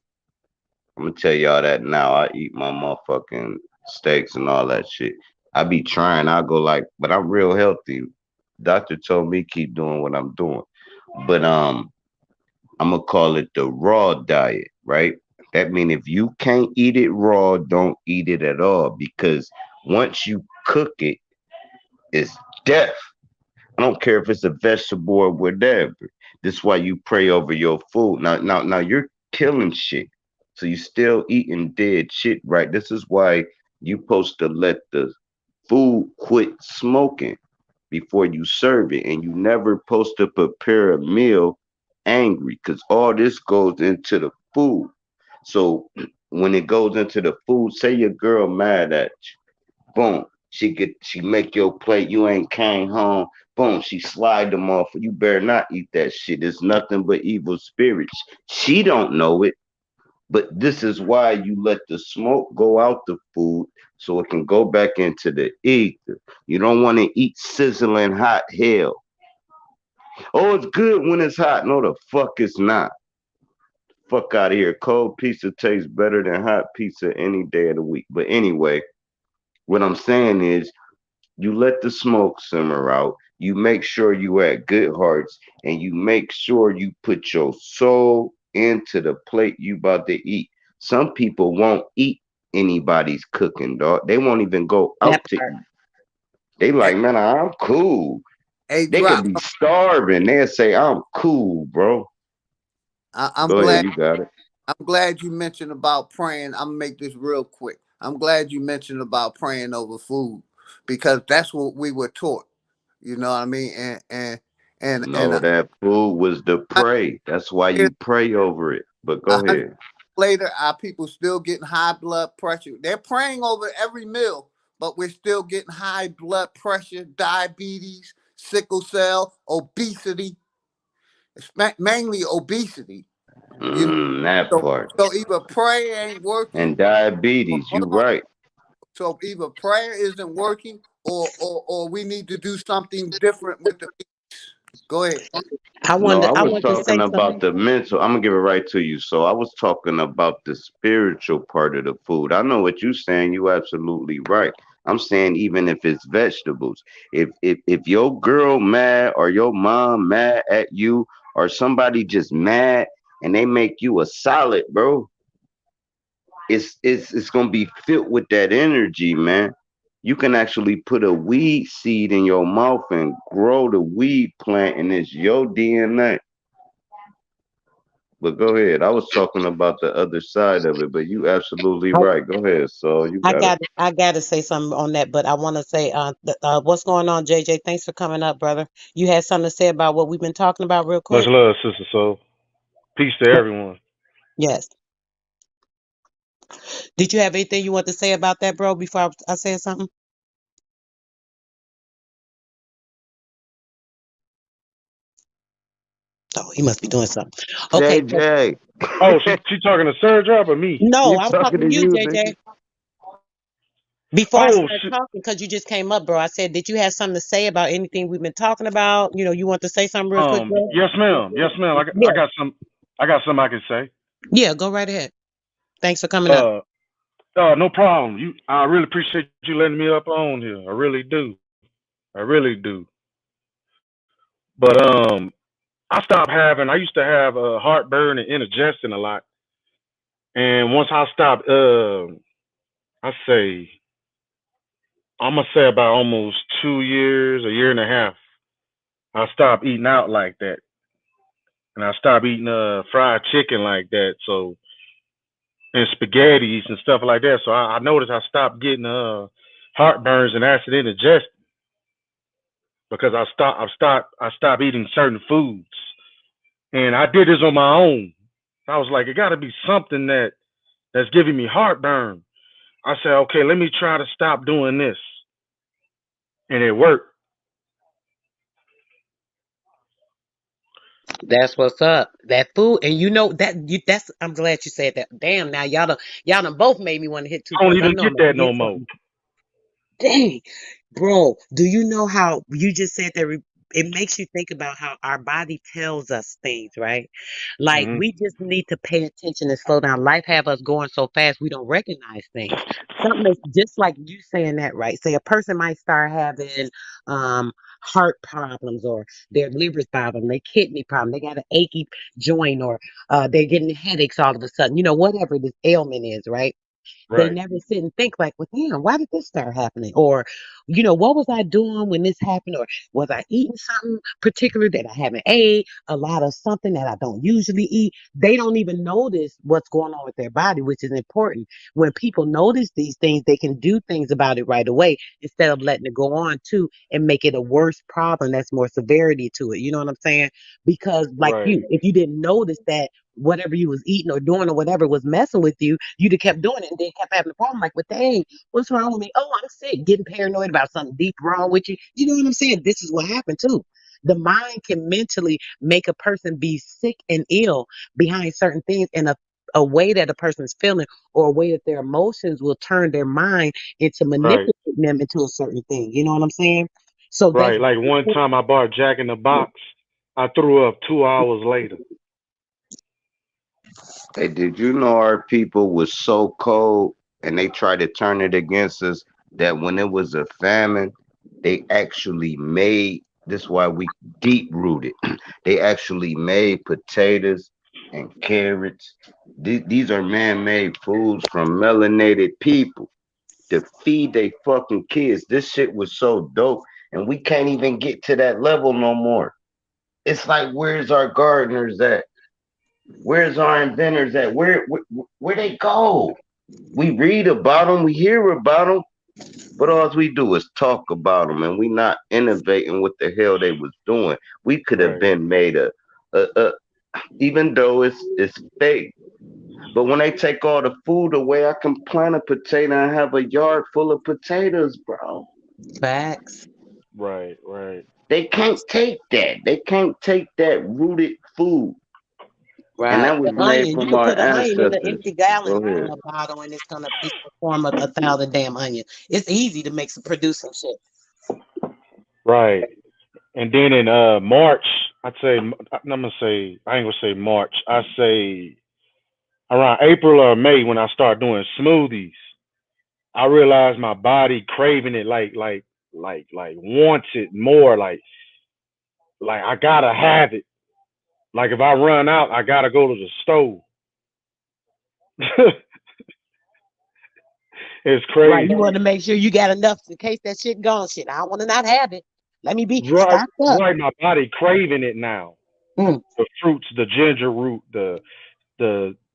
I'm gonna tell y'all that now. I eat my motherfucking steaks and all that shit. I be trying. I go like, but I'm real healthy. Doctor told me keep doing what I'm doing. But I'm gonna call it the raw diet, right? That means if you can't eat it raw, don't eat it at all because once you cook it, it's death. I don't care if it's a vegetable or whatever. This is why you pray over your food. Now you're killing shit. So you still eating dead shit, right? This is why you supposed to let the food quit smoking before you serve it. And you never supposed to prepare a meal angry because all this goes into the food. So when it goes into the food, say your girl mad at you. Boom. She make your plate. You ain't came home. Boom. She slide them off. You better not eat that shit. It's nothing but evil spirits. She don't know it, but this is why you let the smoke go out the food so it can go back into the ether. You don't want to eat sizzling hot hell. Oh, it's good when it's hot. No, the fuck it's not. Fuck out of here. Cold pizza tastes better than hot pizza any day of the week. But anyway, what I'm saying is you let the smoke simmer out. You make sure you at good hearts and you make sure you put your soul into the plate you about to eat. Some people won't eat anybody's cooking, dog. They won't even go That out to part. eat. They Hey, like, man, I'm cool. hey, They could Drop. be starving. They'll say, I'm cool, bro. I'm Go ahead, glad you got it. I'm glad you mentioned about praying. I'm gonna make this real quick. I'm glad you mentioned about praying over food because that's what we were taught. You know what I mean? And No, that food was the prey. That's why years, you pray over it. But a go hundred ahead. later, our people still getting high blood pressure. They're praying over every meal, but we're still getting high blood pressure, diabetes, sickle cell, obesity. It's mainly obesity. You know, That so part. so either prayer ain't working. And diabetes, you Hold on. right. So either prayer isn't working, or we need to do something different with the. Go ahead. No, I I was want to say talking about something. the mental. I'm gonna give it right to you. So I was talking about the spiritual part of the food. I know what you're saying. You absolutely right. I'm saying even if it's vegetables, if your girl mad or your mom mad at you or somebody just mad and they make you a salad, bro, it's gonna be filled with that energy, man. You can actually put a weed seed in your mouth and grow the weed plant, and it's your DNA. But go ahead. I was talking about the other side of it, but you absolutely right. Go ahead. So you got it. I got to say something on that, but I want to say, what's going on, JJ? Thanks for coming up, brother. You had something to say about what we've been talking about, real Much quick? love, sister. So, peace to everyone. Yes. Did you have anything you want to say about that, bro? Before I said something? Oh, he must be doing something. Okay. So, JJ. Oh, she talking to Sir Drop or me? no, You I was talking talking to to you, you, JJ. nigga. Before I Oh, started talking, because you just came up, bro. I said, did you have something to say about anything we've been talking about? You want to say something real quick, bro? yes, ma'am. Yes, ma'am. I Yeah. got some. I got something I can say. Yeah, go right ahead. Thanks for coming up. Uh, no problem. I really appreciate you letting me up on here. I really do. I really do. But I stopped having. I used to have heartburn and indigestion a lot, and once I stopped, I say I'm gonna say about almost 2 years, a year and a half. I stopped eating out like that, and I stopped eating fried chicken like that. So and spaghettis and stuff like that. So I noticed I stopped getting heartburns and acid indigestion because I stopped eating certain foods, and I did this on my own. I was like, it got to be something that's giving me heartburn. I said, okay, let me try to stop doing this, and it worked. That's what's up. That food, and that's. I'm glad you said that. Damn, now y'all done both made me want to hit two I don't points. I even know I'm get gonna that no hit more. something. Dang, bro, do you know how you just said that it makes you think about how our body tells us things, right? Like Hmm. we just need to pay attention and slow down. Life have us going so fast we don't recognize things. Something that's just like you saying that, right? Say a person might start having um heart problems or their liver's bothering, their kidney problem, they got an achy joint or they're getting headaches all of a sudden, whatever this ailment is, right? They Right, never sit and think like, well, damn, why did this start happening? Or, what was I doing when this happened? Or was I eating something particular that I haven't ate? A lot of something that I don't usually eat. They don't even notice what's going on with their body, which is important. When people notice these things, they can do things about it right away instead of letting it go on too and make it a worse problem that's more severity to it. You know what I'm saying? Because like right, you, if you didn't notice that whatever you was eating or doing or whatever was messing with you, you'd have kept doing it and then kept having a problem. Like, well, dang, what's wrong with me? Oh, I'm sick. Getting paranoid about something deep wrong with you. You know what I'm saying? This is what happened too. The mind can mentally make a person be sick and ill behind certain things in a way that a person's feeling or a way that their emotions will turn their mind into right, manipulating them into a certain thing. You know what I'm saying? So that's right. Like one time I bought Jack in the Box, I threw up 2 hours later. Hey, did you know our people was so cold and they tried to turn it against us that when it was a famine, they actually made this why we deep rooted. They actually made potatoes and carrots. These are man-made foods from melanated people to feed they fucking kids. This shit was so dope, and we can't even get to that level no more. It's like, where's our gardeners at? Where's our inventors at? Where they go? We read about them, we hear about them, But all we do is talk about them, and we not innovating what the hell they was doing. We could have Right. been made a even though it's fake. But when they take all the food away, I can plant a potato and have a yard full of potatoes, bro. Facts. Right. Right. They can't take that. They can't take that rooted food. And Right. that was The made onion, you from can our put an onion in an ancestors. empty gallon Go ahead. bottle, and it's gonna form a thousand damn onion. It's easy to make some produce some shit. Right. And then in March, I'd say I'm gonna say I ain't gonna say March. I say around April or May when I start doing smoothies. I realize my body craving it like wants it more like I gotta have it. Like if I run out, I gotta go to the stove. It's Right. You crazy. want to make sure you got enough in case that shit gone. Shit, I want to not have it. Let me be Right, stocked up. right. My body craving it now. Mm. The fruits, the ginger root, the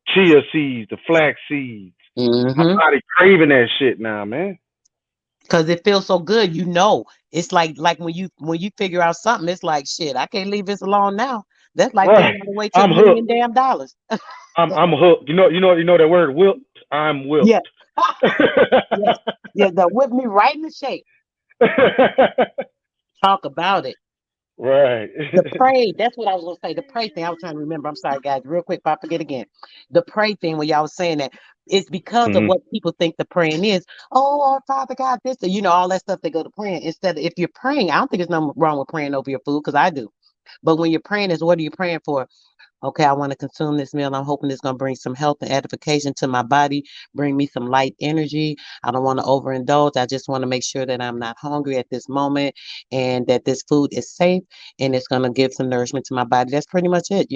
chia seeds, the flax seeds. My Mm-hmm. body craving that shit now, man. Cause it feels so good. It's like when you figure out something, it's like shit. I can't leave this alone now. That's like Right. figuring out a way to the I'm million hooked. damn dollars. I'm hooked. You know that word whipped? I'm whipped. Yeah. Yes. Yeah. That whip me right in the shape. Talk about it. Right. The pray, that's what I was gonna say. The pray thing, I was trying to remember. I'm sorry, guys, real quick, if I forget again. The pray thing, when y'all was saying that, it's because of Hmm. what people think the praying is. Oh, Father God, this, all that stuff they go to praying. Instead of if you're praying, I don't think there's nothing wrong with praying over your food, because I do. But when you're praying, is what are you praying for? Okay, I want to consume this meal. I'm hoping it's going to bring some health and edification to my body, bring me some light energy. I don't want to overindulge. I just want to make sure that I'm not hungry at this moment and that this food is safe and it's going to give some nourishment to my body. That's pretty much it.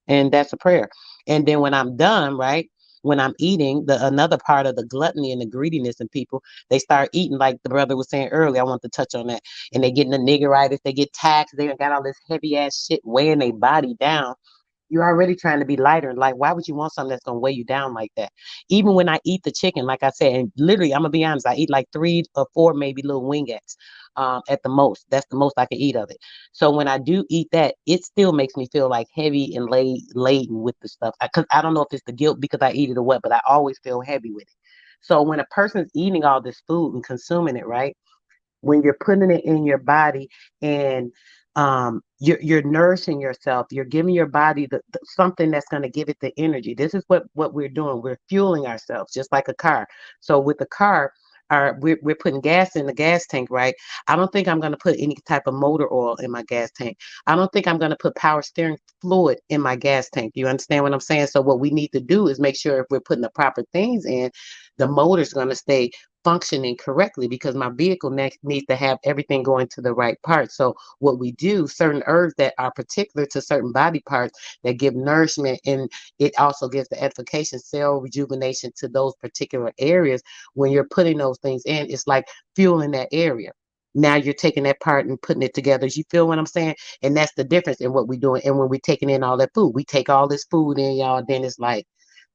And that's a prayer. And then when I'm done, right? When I'm eating, the another part of the gluttony and the greediness in people, they start eating like the brother was saying earlier. I want to touch on that. And they getting the niggeritis, they get taxed, they got all this heavy ass shit weighing their body down. You're already trying to be lighter. Like, why would you want something that's gonna weigh you down like that? Even when I eat the chicken, like I said, and literally, I'm gonna be honest, I eat like 3 or 4, maybe little wingettes, at the most. That's the most I can eat of it. So when I do eat that, it still makes me feel like heavy and laden with the stuff. Cause I don't know if it's the guilt because I eat it or what, but I always feel heavy with it. So when a person's eating all this food and consuming it, right? When you're putting it in your body and you're nourishing yourself, you're giving your body something that's going to give it the energy. This is what we're doing. We're fueling ourselves just like a car. So with the car, we're putting gas in the gas tank, right? I don't think I'm going to put any type of motor oil in my gas tank. I don't think I'm going to put power steering fluid in my gas tank. You understand what I'm saying? So what we need to do is make sure if we're putting the proper things in, the motor's going to stay functioning correctly because my vehicle needs to have everything going to the right part. So what we do, certain herbs that are particular to certain body parts that give nourishment, and it also gives the edification, cell rejuvenation to those particular areas. When you're putting those things in, it's like fueling that area. Now you're taking that part and putting it together. You feel what I'm saying? And that's the difference in what we're doing. And when we're taking in all that food, we take all this food in, y'all. Then it's like,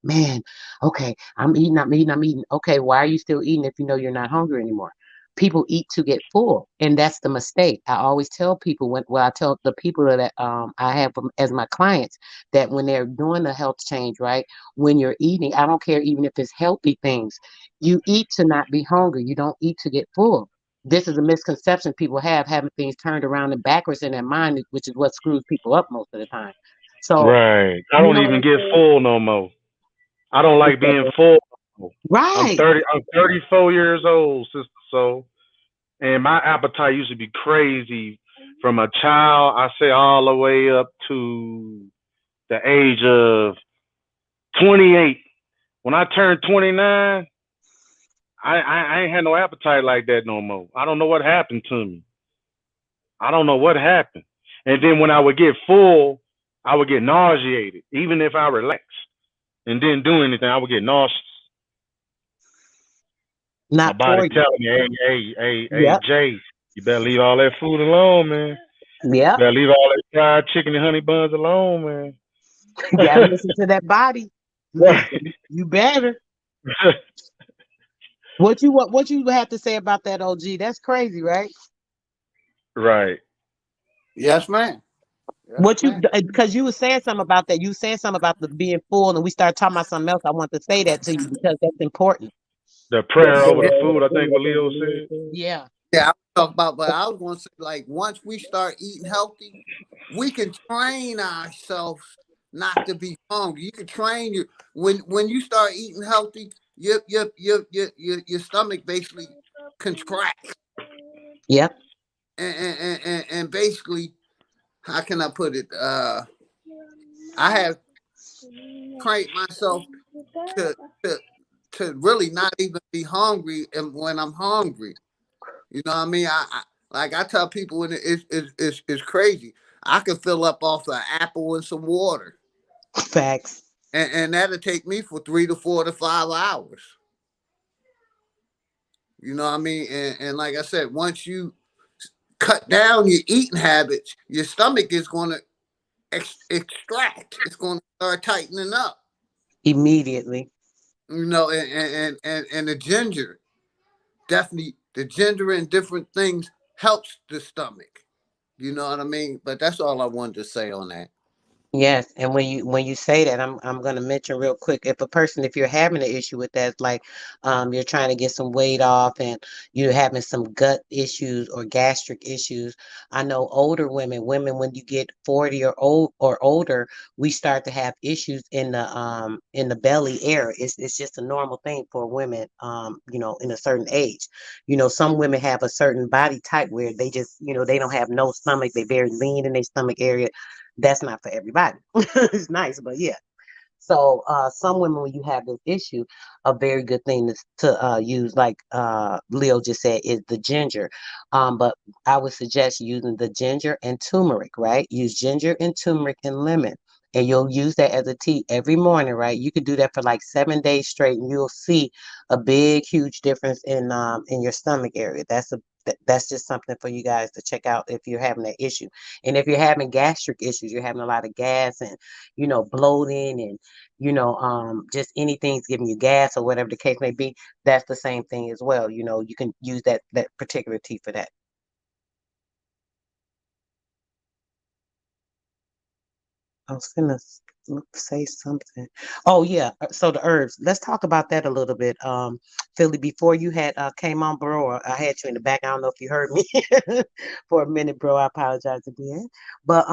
man, okay, I'm eating. Okay, why are you still eating if you know you're not hungry anymore? People eat to get full, and that's the mistake. I always tell people I tell the people that I have as my clients that when they're doing a health change, right? When you're eating, I don't care even if it's healthy things, you eat to not be hungry. You don't eat to get full. This is a misconception people have, having things turned around and backwards in their mind, which is what screws people up most of the time. So, Right. I you don't know what even I'm get saying? full no more. I don't like being Because- full. Right. I'm 34 years old, sister. So, and my appetite used to be crazy from a child. I say all the way up to the age of 28. When I turned 29, I ain't had no appetite like that no more. I don't know what happened to me. I don't know what happened. And then when I would get full, I would get nauseated. Even if I relaxed and didn't do anything, I would get nauseous. My Not body for you. telling me, hey, Yep. Jay, you better leave all that food alone, man. You Yep. better leave all that fried chicken and honey buns alone, man. You gotta listen to that body. Right. Listen, you better. What you have to say about that, OG? That's crazy, right? Right. Yes, ma'am. Yes, What you ma'am. because you were saying something about that. You were saying something about the being full, and we started talking about something else. I want to say that to you because that's important. The prayer over Yeah, the food, I think what Leo said. Yeah. yeah. I was talking about, but I was going to say, like, once we start eating healthy, we can train ourselves not to be hungry. You can train you when you start eating healthy, your stomach basically contracts, Yep. and basically, how can I put it? I have trained myself to to to really not even be hungry, and when I'm hungry, you know what I mean. Like I tell people when it's crazy. I can fill up off an apple and some water, Facts. and that'll take me for 3 to 4 to 5 hours. You know what I mean? And like I said, once you cut down your eating habits, your stomach is going to extract. It's going to start tightening up. Immediately. You know, and the ginger, definitely the ginger and different things helps the stomach. You know what I mean? But that's all I wanted to say on that. Yes, and when you say that, I'm gonna mention real quick if you're having an issue with that, like you're trying to get some weight off and you're having some gut issues or gastric issues. I know older women when you get 40 or older, we start to have issues in the belly area. It's just a normal thing for women in a certain age. Some women have a certain body type where they just, they don't have no stomach, they very lean in their stomach area. That's not for everybody. It's nice, but yeah. So some women, when you have this issue, a very good thing to use, like Leo just said, is the ginger. But I would suggest using the ginger and turmeric, right? Use ginger and turmeric and lemon. And you'll use that as a tea every morning, right? You could do that for like 7 days straight, and you'll see a big, huge difference in your stomach area. That's just something for you guys to check out if you're having that issue. And if you're having gastric issues, you're having a lot of gas and bloating and just anything's giving you gas or whatever the case may be, that's the same thing as well. You can use that particular tea for that. I was gonna say something. Oh yeah, so the herbs. Let's talk about that a little bit. Philly, before you had came on, bro, or I had you in the back. I don't know if you heard me for a minute, bro. I apologize again. But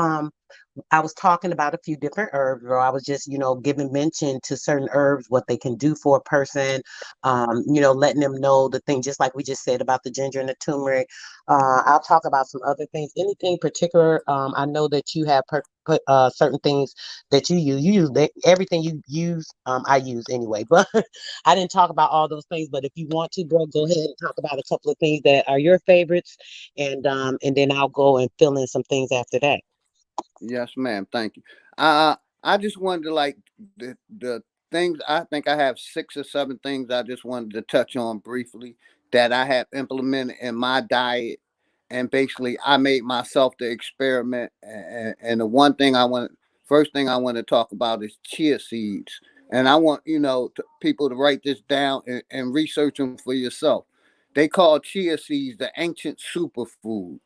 I was talking about a few different herbs, or I was just, giving mention to certain herbs, what they can do for a person, letting them know the thing, just like we just said about the ginger and the turmeric. I'll talk about some other things. Anything particular? I know that you have put certain things that you use. You use everything you use. I use anyway, but I didn't talk about all those things. But if you want to, bro, go ahead and talk about a couple of things that are your favorites, and then I'll go and fill in some things after that. Yes, ma'am. Thank you. I just wanted to like the things. I think I have 6 or 7 things I just wanted to touch on briefly that I have implemented in my diet, and basically I made myself the experiment. And the one thing first thing I want to talk about is chia seeds, and I want people to write this down and research them for yourself. They call chia seeds the ancient superfood.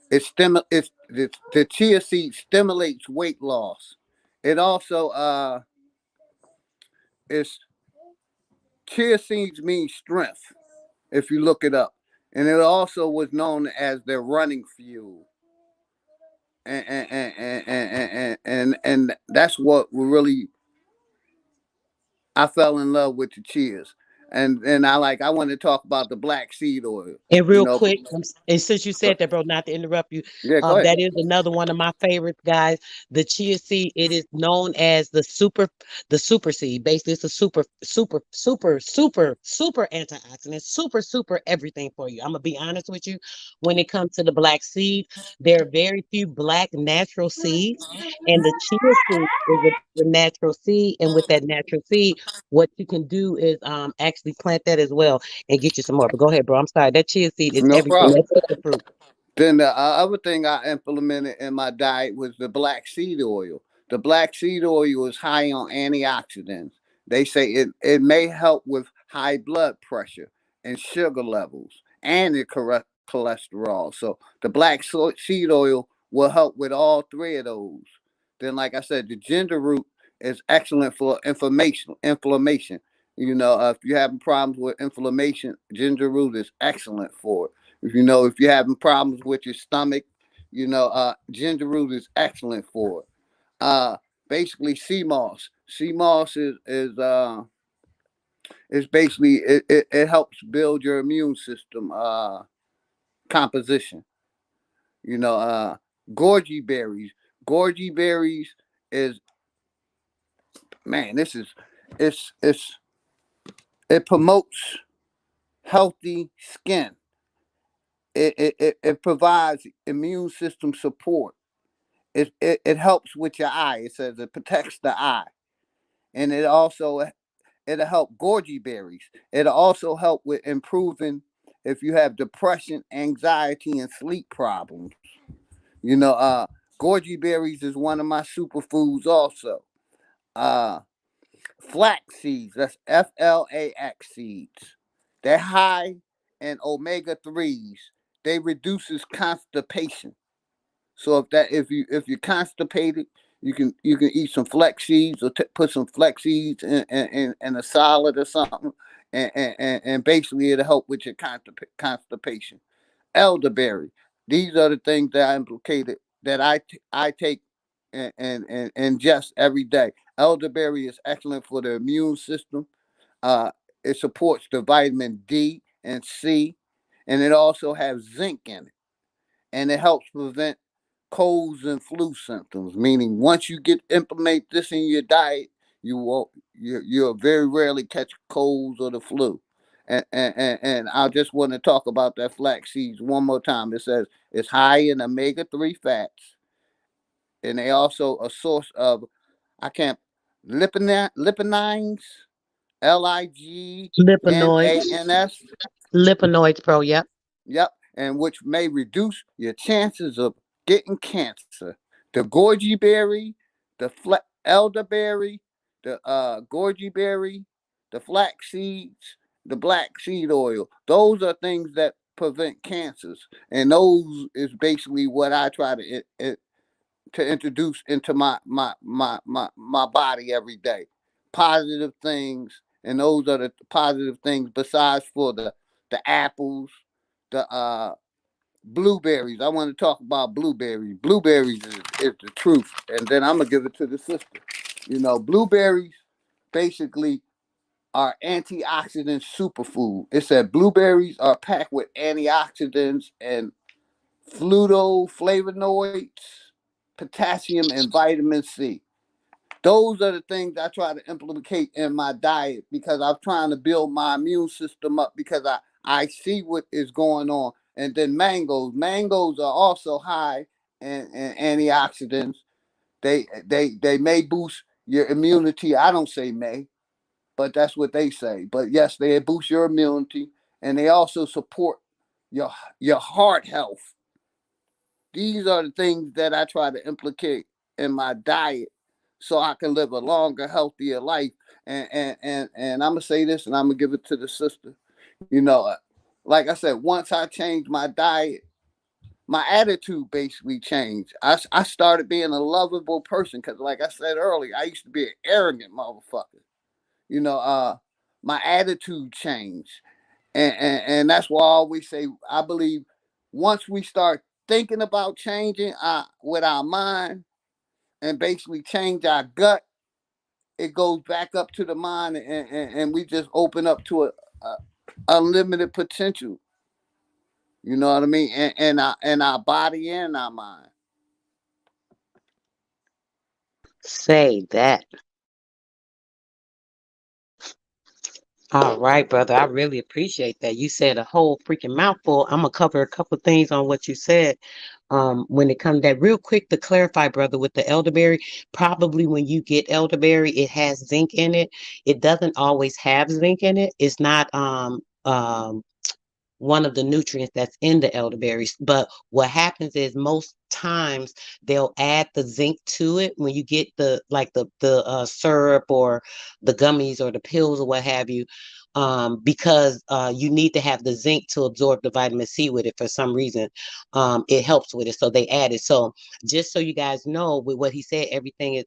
The chia seed stimulates weight loss. It also is chia seeds means strength if you look it up, and it also was known as their running fuel. And that's what really I fell in love with the cheers. And I want to talk about the black seed oil. And You real know, quick, and since you said that, bro, not to interrupt you, yeah, go ahead. that is another one of my favorites, guys. The chia seed. It is known as the super seed. Basically, it's a super antioxidant, super everything for you. I'm gonna be honest with you. When it comes to the black seed, there are very few black natural seeds, and the chia seed is a natural seed. And with that natural seed, what you can do is actually plant that as well and get you some more. But go ahead, bro. I'm sorry. That chia seed is No everything. problem. That's superfruit. Then the other thing I implemented in my diet was the black seed oil. The black seed oil is high on antioxidants. They say it may help with high blood pressure. and sugar levels and the correct cholesterol. So the black seed oil will help with all three of those. Then, like I said, the ginger root is excellent for inflammation. Inflammation. If you're having problems with inflammation, ginger root is excellent for it. If you're having problems with your stomach, ginger root is excellent for it. Uh, Basically, sea moss. Sea moss is basically it helps build your immune system composition. You know, uh, Gorgy berries. Gorgy berries is, man. This is it's it promotes healthy skin. It provides immune system support. It helps with your eye. It says it protects the eye, and it'll help Gorgy berries. It'll also help with improving if you have depression, anxiety, and sleep problems. You know, uh, Gorgy berries is one of my superfoods also. Uh, Flax seeds, that's Flax seeds. They're high in omega 3s. They reduces constipation. So if you're constipated, you can eat some flex seeds or put some flex seeds in a salad or something, and basically it'll help with your constipation. Elderberry. These are the things that I implicated that I take and ingest every day. Elderberry is excellent for the immune system. Uh, it supports the vitamin D and C, and it also has zinc in it, and it helps prevent colds and flu symptoms. Meaning, once you get implement this in your diet, you won't you'll very rarely catch colds or the flu. And I just want to talk about that flax seeds one more time. It says it's high in omega 3 fats, and they also a source of I can't lipinines, Lipinoids. LIGNANS. Lipinoids, bro. Yep. Yep, and which may reduce your chances of getting cancer. The goji berry, the elderberry, the goji berry, the flax seeds, the black seed oil. Those are things that prevent cancers, and those is basically what I try to introduce into my body every day. Positive things, and those are the positive things. Besides for the apples, the blueberries. I want to talk about blueberries. Blueberries is the truth, and then I'm gonna give it to the sister. Blueberries basically are antioxidant superfood. It said blueberries are packed with antioxidants and flavonoids, potassium, and vitamin C. Those are the things I try to implement in my diet because I'm trying to build my immune system up because I see what is going on. And then mangoes. Mangoes are also high in antioxidants. They may boost your immunity. I don't say may, but that's what they say. But yes, they boost your immunity, and they also support your your heart health. These are the things that I try to implicate in my diet so I can live a longer, healthier life. And I'm gonna say this, and I'm gonna give it to the sister. Like I said, once I changed my diet, my attitude basically changed. I started being a lovable person because, like I said earlier, I used to be an arrogant motherfucker. You know, uh, my attitude changed, and that's why I always say I believe once we start thinking about changing with our mind and basically change our gut, it goes back up to the mind, and we just open up to a unlimited potential. You know what I mean? And our body and our mind. Say that. All right, brother. I really appreciate that. You said a whole freaking mouthful. I'm gonna cover a couple things on what you said. When it comes that real quick to clarify, brother, with the elderberry, probably when you get elderberry, it has zinc in it. It doesn't always have zinc in it. It's not one of the nutrients that's in the elderberries. But what happens is most times they'll add the zinc to it when you get the like the syrup or the gummies or the pills or what have you. because you need to have the zinc to absorb the vitamin C with it for some reason. It helps with it, so they add it. So just so you guys know, with what he said, everything is.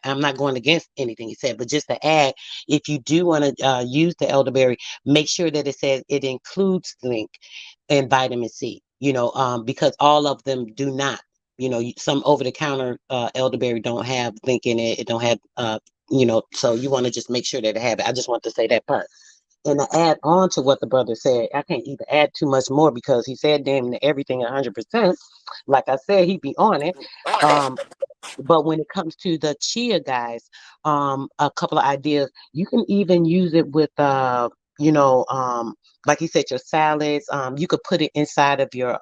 I'm not going against anything he said, but just to add, if you do want to use the elderberry, make sure that it says it includes zinc and vitamin C. Because all of them do not. Some over the counter elderberry don't have zinc in it. It don't have so you want to just make sure that it have it. I just want to say that part. And to add on to what the brother said, I can't even add too much more because he said damn near everything 100%. Like I said, he'd be on it. Um, but when it comes to the chia, guys, a couple of ideas. You can even use it with, you know, um, like you said, your salads. You could put it inside of your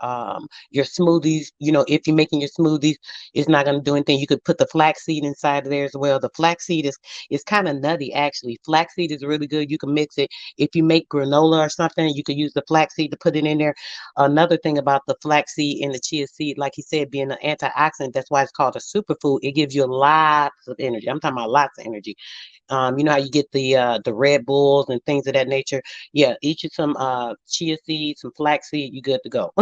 smoothies. If you're making your smoothies, it's not going to do anything. You could put the flax seed inside of there as well. The flax seed is kind of nutty, actually. Flax seed is really good. You can mix it. If you make granola or something, you could use the flax seed to put it in there. Another thing about the flax seed and the chia seed, like he said, being an antioxidant, that's why it's called a superfood. It gives you lots of energy. I'm talking about lots of energy. You know how you get the Red Bulls and things of that nature. Yeah, eat you some chia seeds, some flax seed, you good to go.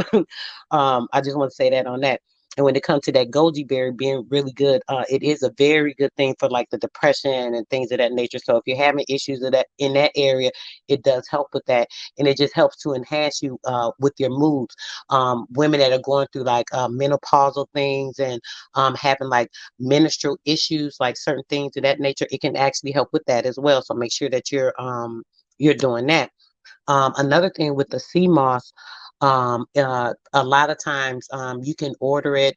I just want to say that on that. And when it comes to that goji berry being really good, it is a very good thing for like the depression and things of that nature. So if you're having issues of that in that area, it does help with that, and it just helps to enhance you with your moods. Women that are going through like menopausal things and having like menstrual issues, like certain things of that nature, it can actually help with that as well. So make sure that you're doing that. Another thing with the sea moss, a lot of times you can order it.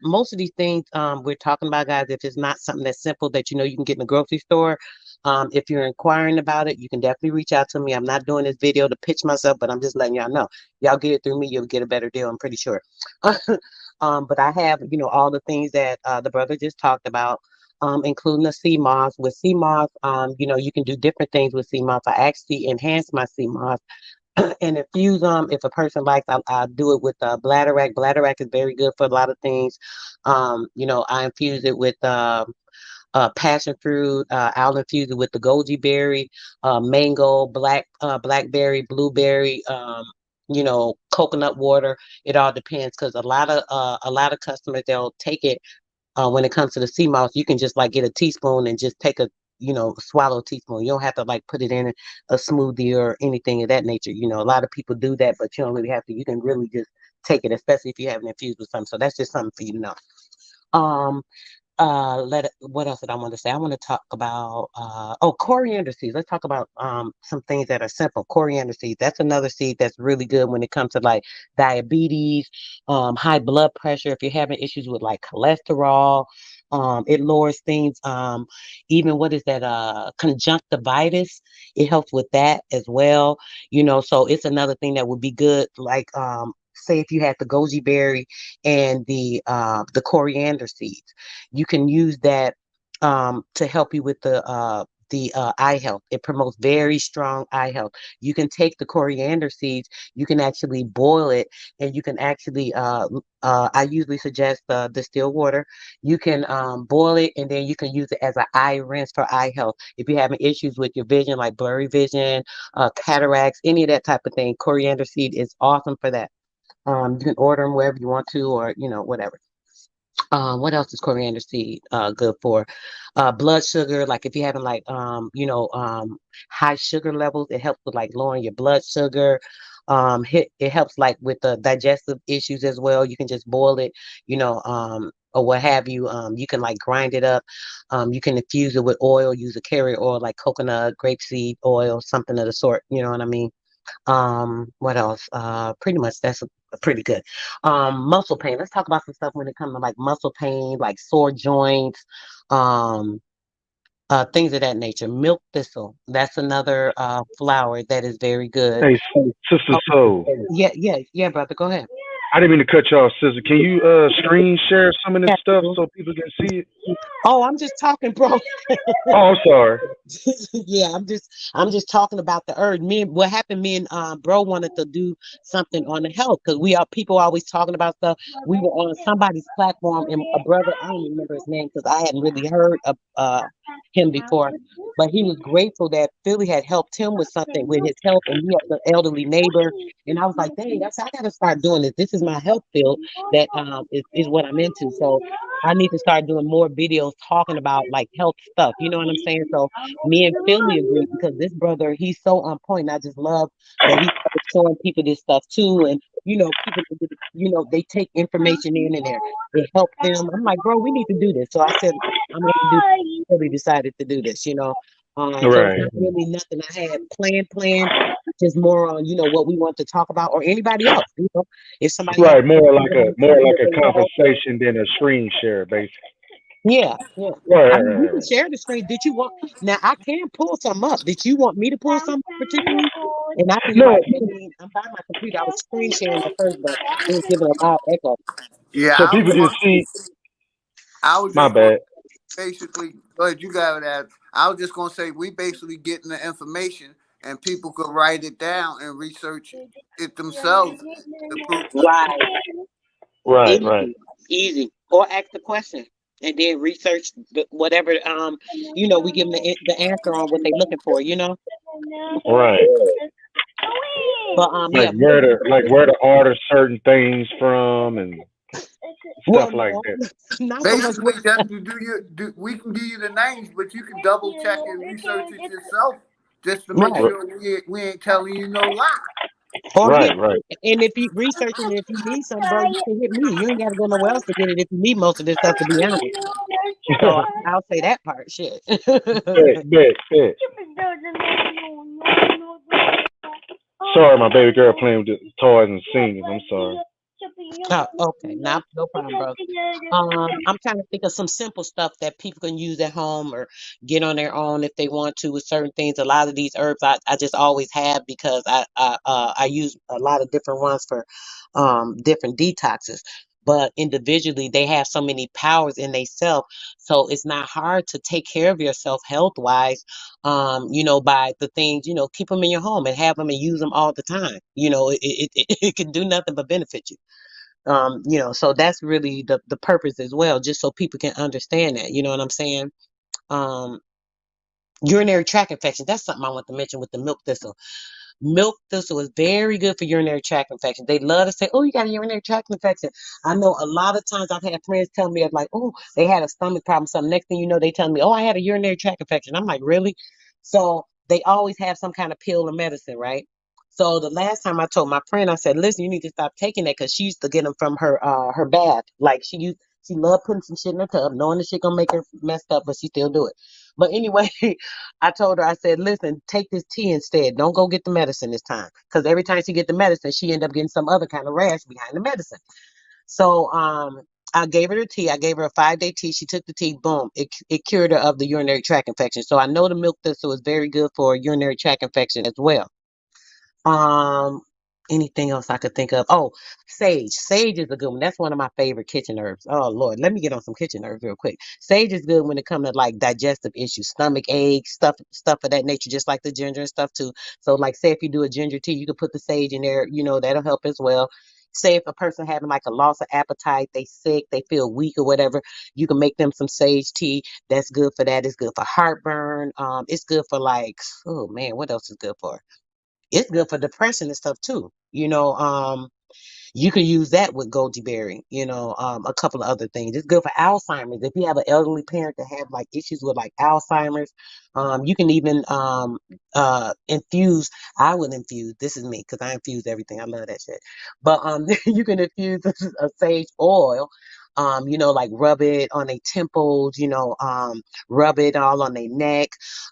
Most of these things we're talking about, guys, if it's not something that's simple that you can get in the grocery store, if you're inquiring about it, you can definitely reach out to me. I'm not doing this video to pitch myself, but I'm just letting y'all know. Y'all get it through me, you'll get a better deal, I'm pretty sure. But I have, all the things that the brother just talked about, including the sea moss. With sea moss, you can do different things with sea moss. I actually enhance my sea moss and infuse them. If a person likes, I'll do it with bladderwrack. Bladderwrack is very good for a lot of things. I infuse it with passion fruit. I'll infuse it with the goji berry, mango, blackberry, blueberry. Coconut water. It all depends because a lot of customers, they'll take it when it comes to the sea moss. You can just like get a teaspoon and just take swallow a teaspoon. You don't have to like put it in a smoothie or anything of that nature. A lot of people do that, but you don't really have to. You can really just take it, especially if you have it infused with something. So that's just something for you to know. Um, what else did I want to say? I want to talk about coriander seeds. Let's talk about some things that are simple. Coriander seeds. That's another seed that's really good when it comes to like diabetes, high blood pressure. If you're having issues with like cholesterol, it lowers things. Even what is that? Conjunctivitis. It helps with that as well. So it's another thing that would be good. Like say if you had the goji berry and the coriander seeds, you can use that to help you with the eye health. It promotes very strong eye health. You can take the coriander seeds, you can actually boil it, and you can actually, I usually suggest distilled water. You can boil it, and then you can use it as an eye rinse for eye health. If you're having issues with your vision, like blurry vision, cataracts, any of that type of thing, coriander seed is awesome for that. You can order them wherever you want to, or whatever. What else is coriander seed good for? Blood sugar, like if you're having like high sugar levels, it helps with like lowering your blood sugar. It helps like with the digestive issues as well. You can just boil it, or what have you. You can like grind it up. You can infuse it with oil, use a carrier oil like coconut, grapeseed oil, something of the sort. You know what I mean? What else? Pretty much that's pretty good. Muscle pain. Let's talk about some stuff when it comes to like muscle pain, like sore joints, um, things of that nature. Milk thistle. That's another flower that is very good. Hey, Sister Oh, Soul. yeah, yeah, yeah, brother. Go ahead. I didn't mean to cut you off, Sister. Can you screen share some of this stuff so people can see it? Oh, I'm just talking, bro. Oh, I'm sorry. Yeah, I'm just talking about the herb. What happened? Me and bro wanted to do something on the health because we are people always talking about stuff. We were on somebody's platform, and a brother, I don't remember his name because I hadn't really heard of. him before, but he was grateful that Philly had helped him with something with his health, and he has an elderly neighbor. And I was like, dang, that's I gotta start doing this. This is my health field that is what I'm into. So I need to start doing more videos talking about like health stuff. You know what I'm saying? So me and Philly agreed because this brother, he's so on point. And I just love that he started showing people this stuff too. And people, they take information in and there. It helped them. I'm like, bro, we need to do this. So I said, I'm going to do really decided to do this. So it's Right. not really nothing I had planned, just more on, what we want to talk about or anybody else. If somebody has Right. More like something that a they want. conversation than a screen share, basically. Yeah, yeah. Right. I Right. mean, you Right. can Right. share the screen. Did you want now I can pull some up. Did you want me to pull some up particularly? And I can No. I'm by my computer. I was screen sharing at first, but it was giving a loud echo. Yeah, So people can see. I was My just going bad. to basically, go ahead, you got that. I was just going to say, we basically getting the information and people could write it down and research it themselves to prove. Right. Right. Right. Easy, easy. Or ask the question and then research whatever we give them the answer on what they're looking for. Right. But Like yeah, Philly. where to order certain things from and Well, stuff like no, that. not so much. Basically, that you do your do, we can give you the names, but you can double check and research it yourself just to make Right. sure we ain't telling you no lie. Or Right. hit, Right. and if you researching, if you need something, bro, you can hit me. You ain't got to go nowhere else to get it if you need most of this stuff, to be honest. So I'll say that part. Shit. Bet. Sorry, my baby girl playing with the toys and singing. I'm sorry. Oh, okay. No problem, bro. I'm trying to think of some simple stuff that people can use at home or get on their own if they want to with certain things. A lot of these herbs I just always have because I use a lot of different ones for different detoxes. But individually, they have so many powers in themselves, so it's not hard to take care of yourself health wise. By the things keep them in your home and have them and use them all the time. It can do nothing but benefit you. So that's really the purpose as well, just so people can understand that. You know what I'm saying? um Urinary tract infection, that's something I want to mention with the milk thistle. Milk thistle is very good for urinary tract infection. They love to say, "Oh, you got a urinary tract infection." I know a lot of times I've had friends tell me, like, "Oh, they had a stomach problem." Something. Next thing you know, they tell me, "Oh, I had a urinary tract infection." I'm like, "Really?" So they always have some kind of pill or medicine, right? So the last time I told my friend, I said, "Listen, you need to stop taking that," because she used to get them from her bath. Like she loved putting some shit in her tub, knowing the shit gonna make her messed up, but she still do it. But anyway, I told her, I said, listen, take this tea instead. Don't go get the medicine this time. Because every time she get the medicine, she end up getting some other kind of rash behind the medicine. So I gave her the tea. I gave her a 5-day tea. She took the tea. Boom. It cured her of the urinary tract infection. So I know the milk thistle is very good for urinary tract infection as well. Um, Anything else I could think of? Oh, sage. Sage is a good one. That's one of my favorite kitchen herbs. Oh Lord, let me get on some kitchen herbs real quick. Sage is good when it comes to like digestive issues, stomach aches, stuff of that nature, just like the ginger and stuff too. So, like, say if you do a ginger tea, you could put the sage in there. That'll help as well. Say if a person having like a loss of appetite, they sick, they feel weak or whatever, you can make them some sage tea. That's good for that. It's good for heartburn. It's good for like, oh man, what else is good for? It's good for depression and stuff too. You could use that with goji berry, a couple of other things. It's good for Alzheimer's. If you have an elderly parent that have like issues with like Alzheimer's, you can even infuse. I would infuse. This is me because I infuse everything. I love that shit. But you can infuse a sage oil. Like rub it on their temples, rub it all on their neck,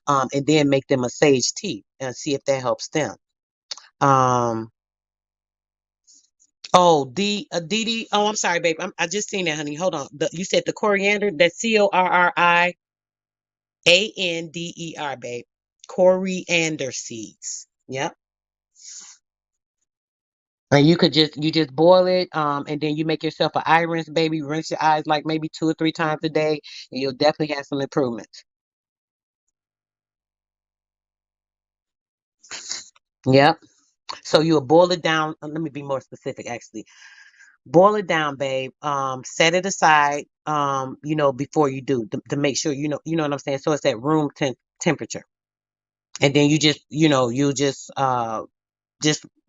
and then make them a sage tea and see if that helps them. Um, Oh, Dee. Oh, I'm sorry, babe. I just seen that, honey. Hold on. You said the coriander. That's Corriander, babe. Coriander seeds. Yep. And you just boil it, and then you make yourself an eye rinse, baby. Rinse your eyes like maybe 2 or 3 times a day, and you'll definitely have some improvements. Yep. So you'll boil it down. Let me be more specific, actually. Boil it down, babe. Set it aside. before you do to make sure you know what I'm saying. So it's at room temperature, and then you just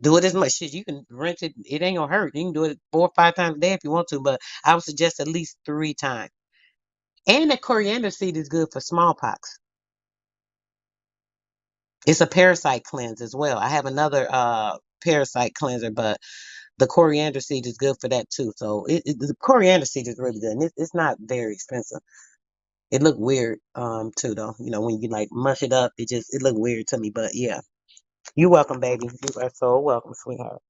do it as much. Shit, you can rinse it. It ain't gonna hurt. You can do it 4 or 5 times a day if you want to, but I would suggest at least 3 times. And the coriander seed is good for smallpox. It's a parasite cleanse as well. I have another parasite cleanser, but the coriander seed is good for that too. So the coriander seed is really good. And it's not very expensive. It looked weird too though. When you like mush it up, it looked weird to me. But yeah. You're welcome, baby. You are so welcome, sweetheart.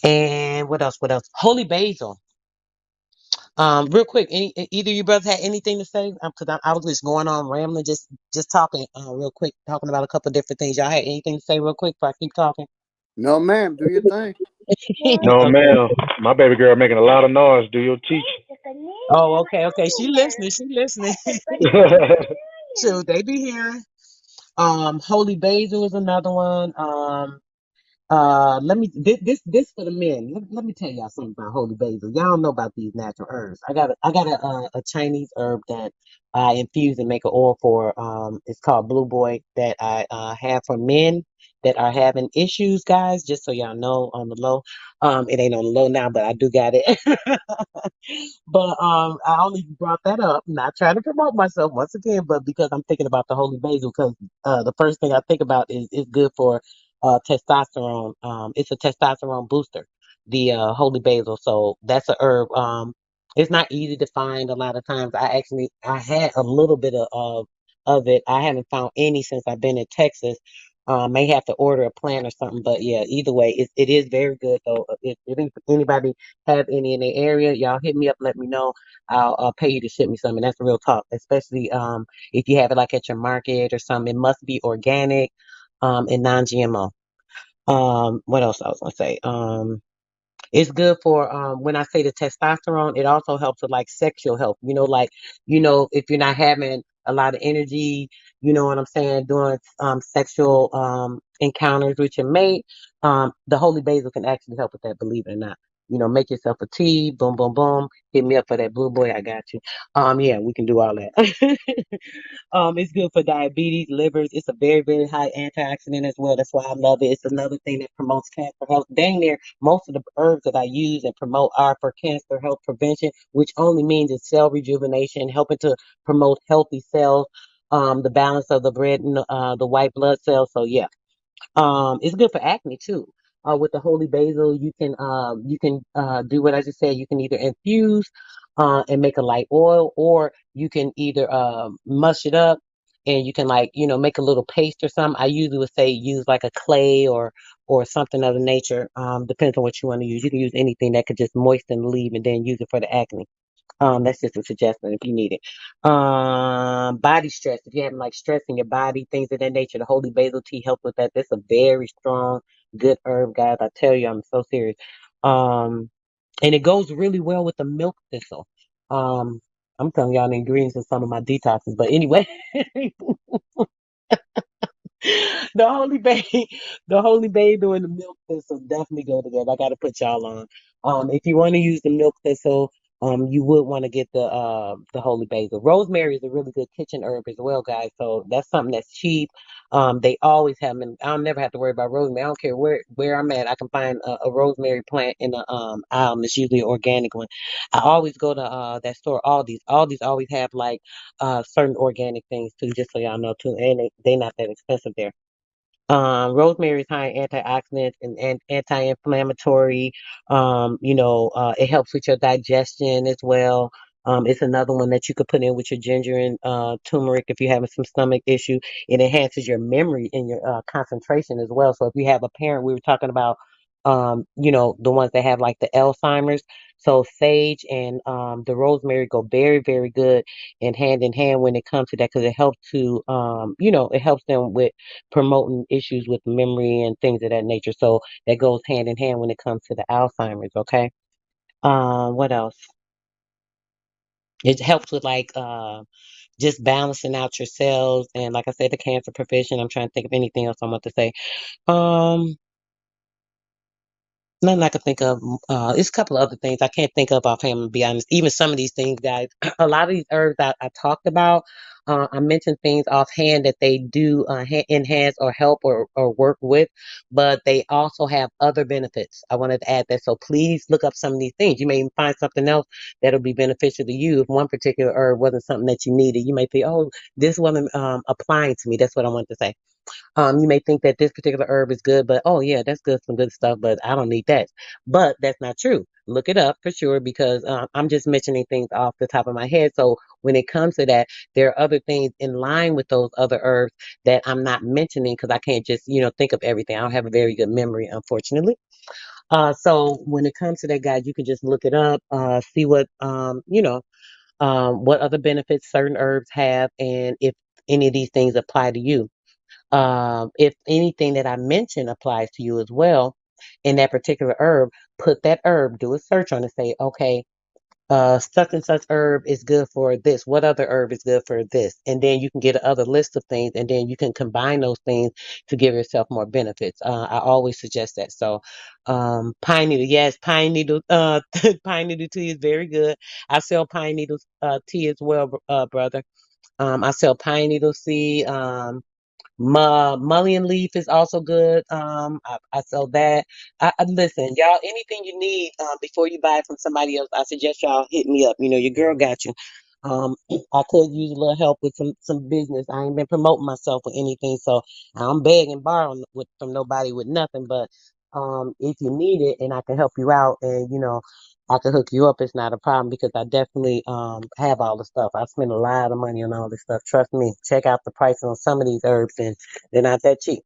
And what else? What else? Holy basil. Real quick, either you brothers had anything to say? Because I was just going on rambling, just talking, real quick, talking about a couple different things. Y'all had anything to say real quick before I keep talking? No, ma'am. Do your thing. No, Okay. ma'am. My baby girl making a lot of noise. Do your teaching. Oh, okay, okay. She listening. She listening. So they be hearing. Holy basil is another one. Let me this for the men. Let me tell y'all something about holy basil. Y'all don't know about these natural herbs. I got a Chinese herb that I infuse and make an oil for. It's called Blue Boy that I have for men that are having issues, guys. Just so y'all know on the low. It ain't on the low now, but I do got it. But I only brought that up, not trying to promote myself once again, but because I'm thinking about the holy basil, because the first thing I think about is good for testosterone. It's a testosterone booster, the holy basil. So that's a herb. It's not easy to find a lot of times. I had a little bit of it. I haven't found any since I've been in Texas. May have to order a plant or something, but yeah, either way, it is very good. So if anybody have any in the area, y'all hit me up, let me know. I'll pay you to ship me some, and that's real talk. Especially if you have it like at your market or something, it must be organic, and non-GMO. What else I was gonna say? It's good for when I say the testosterone, it also helps with like sexual health. If you're not having a lot of energy, you know what I'm saying, doing sexual encounters with your mate, the holy basil can actually help with that, believe it or not. Make yourself a tea, boom, boom, boom. Hit me up for that blue boy, I got you. Yeah, we can do all that. It's good for diabetes, livers. It's a very, very high antioxidant as well. That's why I love it. It's another thing that promotes cancer health. Dang near most of the herbs that I use and promote are for cancer health prevention, which only means it's cell rejuvenation, helping to promote healthy cells, the balance of the red and the white blood cells. So yeah. It's good for acne too. With the holy basil, you can do what I just said. You can either infuse and make a light oil, or you can either mush it up and you can like make a little paste or something. I usually would say use like a clay or something of the nature. Depends on what you want to use. You can use anything that could just moisten the leaf and then use it for the acne. That's just a suggestion if you need it. Body stress. If you're having like stress in your body, things of that nature, the holy basil tea helps with that. That's a very strong, good herb, guys. I tell you, I'm so serious. Um, and it goes really well with the milk thistle. Um, I'm telling y'all the ingredients of some of my detoxes, but anyway, the holy babe, the holy basil and the milk thistle definitely go together. I got to put y'all on. If you want to use the milk thistle, you would want to get the holy basil. Rosemary is a really good kitchen herb as well, guys. So that's something that's cheap. They always have them. I'll never have to worry about rosemary. I don't care where I'm at. I can find a rosemary plant in the aisle, and it's usually an organic one. I always go to that store. Aldi's. Aldi's always have like certain organic things too, just so y'all know too, and they not that expensive there. Rosemary is high in antioxidants and anti-inflammatory. It helps with your digestion as well. It's another one that you could put in with your ginger and turmeric if you're having some stomach issue. It enhances your memory and your concentration as well. So if you have a parent, we were talking about, the ones that have like the Alzheimer's. So sage and the rosemary go very, very good and hand in hand when it comes to that, because it helps to, it helps them with promoting issues with memory and things of that nature. So that goes hand in hand when it comes to the Alzheimer's. Okay. What else? It helps with like just balancing out your cells, and like I said, the cancer prevention. I'm trying to think of anything else I want to say. Um, Nothing I can think of. It's a couple of other things I can't think of offhand, to be honest. Even some of these things, guys, a lot of these herbs I talked about, I mentioned things offhand that they do enhance or help or work with, but they also have other benefits. I wanted to add that. So please look up some of these things. You may even find something else that'll be beneficial to you. If one particular herb wasn't something that you needed, you may think, oh, this wasn't applying to me. That's what I wanted to say. You may think that this particular herb is good, but oh yeah, that's good, some good stuff, but I don't need that. But that's not true. Look it up for sure because I'm just mentioning things off the top of my head. So when it comes to that, there are other things in line with those other herbs that I'm not mentioning because I can't just, think of everything. I don't have a very good memory, unfortunately. So when it comes to that, guys, you can just look it up, see what other benefits certain herbs have, and if any of these things apply to you. If anything that I mention applies to you as well in that particular herb, put that herb, do a search on it, say, okay, such and such herb is good for this. What other herb is good for this? And then you can get another list of things, and then you can combine those things to give yourself more benefits. I always suggest that. So, pine needle, yes, pine needle, pine needle tea is very good. I sell pine needle tea as well, brother. I sell pine needle seed. Mullein leaf is also good. I sell that. I listen, y'all. Anything you need before you buy it from somebody else, I suggest y'all hit me up. Your girl got you. I could use a little help with some business. I ain't been promoting myself or anything, so I'm begging, borrowing from nobody with nothing. But if you need it and I can help you out, and I can hook you up, it's not a problem because I definitely have all the stuff. I spend a lot of money on all this stuff. Trust me. Check out the price on some of these herbs, and they're not that cheap.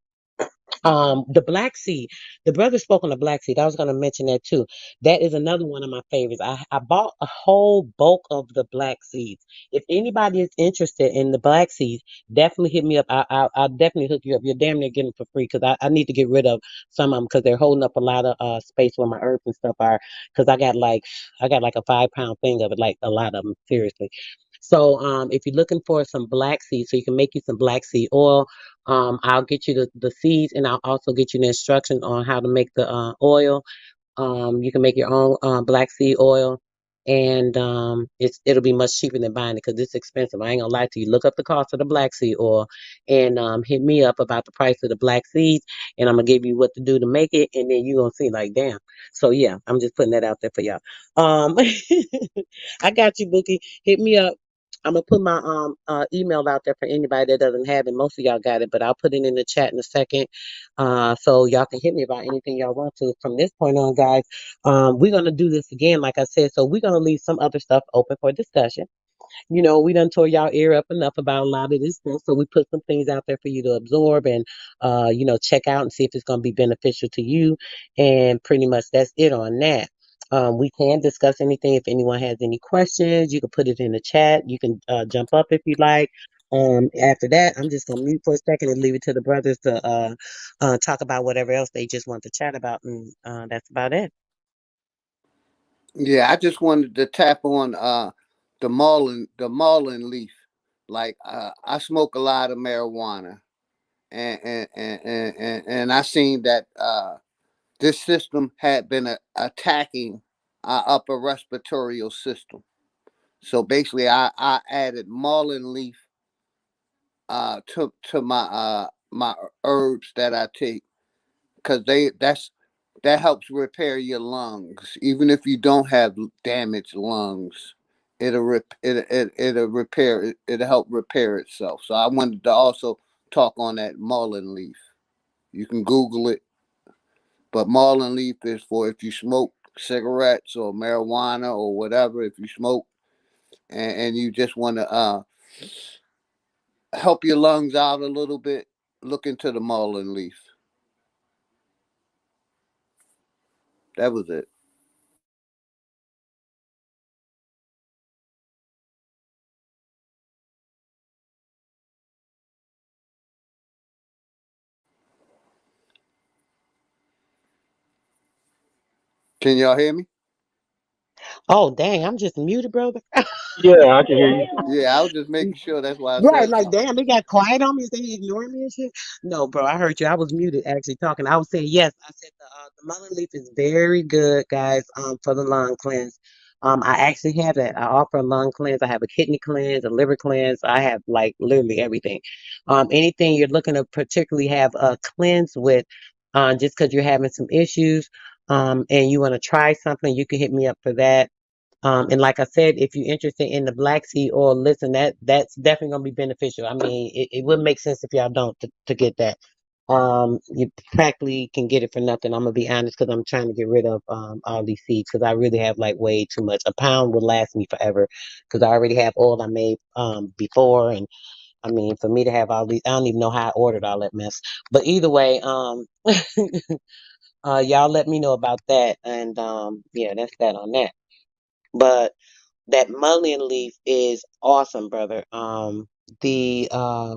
The black seed. The brother spoke on the black seed. I was going to mention that too. That is another one of my favorites. I bought a whole bulk of the black seeds. If anybody is interested in the black seeds, definitely hit me up. I'll definitely hook you up. You're damn near getting them for free because I need to get rid of some of them because they're holding up a lot of space where my herbs and stuff are. Because I got like a 5 pound thing of it, like a lot of them, seriously. So if you're looking for some black seeds, so you can make you some black seed oil, I'll get you the seeds and I'll also get you the instructions on how to make the oil. You can make your own black seed oil, and it'll be much cheaper than buying it because it's expensive. I ain't gonna lie to you. Look up the cost of the black seed oil, and hit me up about the price of the black seeds, and I'm gonna give you what to do to make it, and then you gonna see like, damn. So yeah, I'm just putting that out there for y'all. Um, I got you, Bookie. Hit me up. I'm gonna put my email out there for anybody that doesn't have it. Most of y'all got it, but I'll put it in the chat in a second. So y'all can hit me about anything y'all want to. From this point on, guys, we're gonna do this again, like I said. So we're gonna leave some other stuff open for discussion. We done tore y'all ear up enough about a lot of this stuff. So we put some things out there for you to absorb and, check out and see if it's going to be beneficial to you. And pretty much that's it on that. We can discuss anything. If anyone has any questions, you can put it in the chat. You can jump up if you like. After that, I'm just gonna mute for a second and leave it to the brothers to talk about whatever else they just want to chat about, and that's about it. Yeah, I just wanted to tap on the mullein leaf. Like I smoke a lot of marijuana, and I seen that this system had been attacking our upper respiratory system. So basically, I added mullein leaf to my herbs that I take because that helps repair your lungs. Even if you don't have damaged lungs, it'll repair it. It'll help repair itself. So I wanted to also talk on that mullein leaf. You can Google it, but mullein leaf is for if you smoke cigarettes or marijuana or whatever. If you smoke and you just want to help your lungs out a little bit, look into the mullein leaf. That was it. Can y'all hear me? Oh, dang! I'm just muted, brother. Yeah, I can hear you. Yeah, I was just making sure. That's why I Right, said like something. damn, they got quiet on me. Is they ignoring me and shit? No, bro, I heard you. I was muted actually talking. I was saying yes. I said the mullein leaf is very good, guys. For the lung cleanse. I actually have that. I offer a lung cleanse. I have a kidney cleanse, a liver cleanse. I have like literally everything. Anything you're looking to particularly have a cleanse with, just because you're having some issues, and you want to try something, you can hit me up for that. And like I said, if you're interested in the black seed oil, listen, that's definitely gonna be beneficial. I mean, it wouldn't make sense if y'all don't to get that. You practically can get it for nothing. I'm gonna be honest, because I'm trying to get rid of all these seeds because I really have like way too much. A pound would last me forever because I already have oil I made before, and I mean, for me to have all these, I don't even know how I ordered all that mess. But either way, y'all let me know about that, and yeah, that's that on that. But that mullein leaf is awesome, brother. The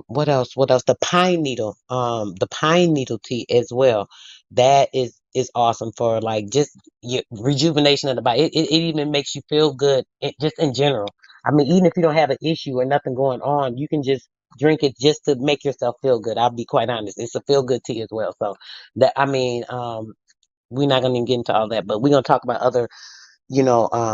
what else? What else? The pine needle tea as well. That is awesome for like just your rejuvenation of the body. It even makes you feel good just in general. I mean, even if you don't have an issue or nothing going on, you can just drink it just to make yourself feel good. I'll be quite honest. It's a feel good tea as well. So that I mean, we're not gonna get into all that, but we're gonna talk about other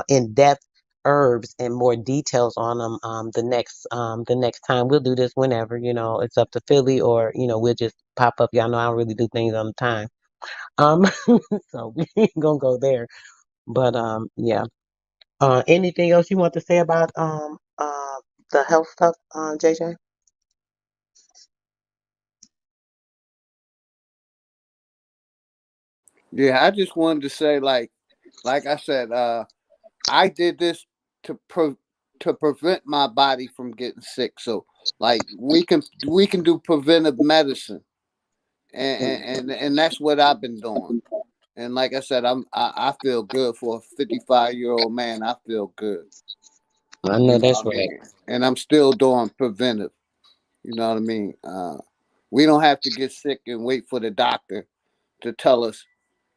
in-depth herbs and more details on them the next time. We'll do this whenever, it's up to Philly, or we'll just pop up. Y'all know I don't really do things on time. Um so we ain't gonna go there. But yeah. Anything else you want to say about the health stuff, JJ? Yeah, I just wanted to say, like I said, I did this to to prevent my body from getting sick. So, like, we can do preventive medicine, and that's what I've been doing. And like I said, I feel good for a 55-year-old man. I feel good. I You know know that's what I right. mean? And I'm still doing preventive. You know what I mean? We don't have to get sick and wait for the doctor to tell us.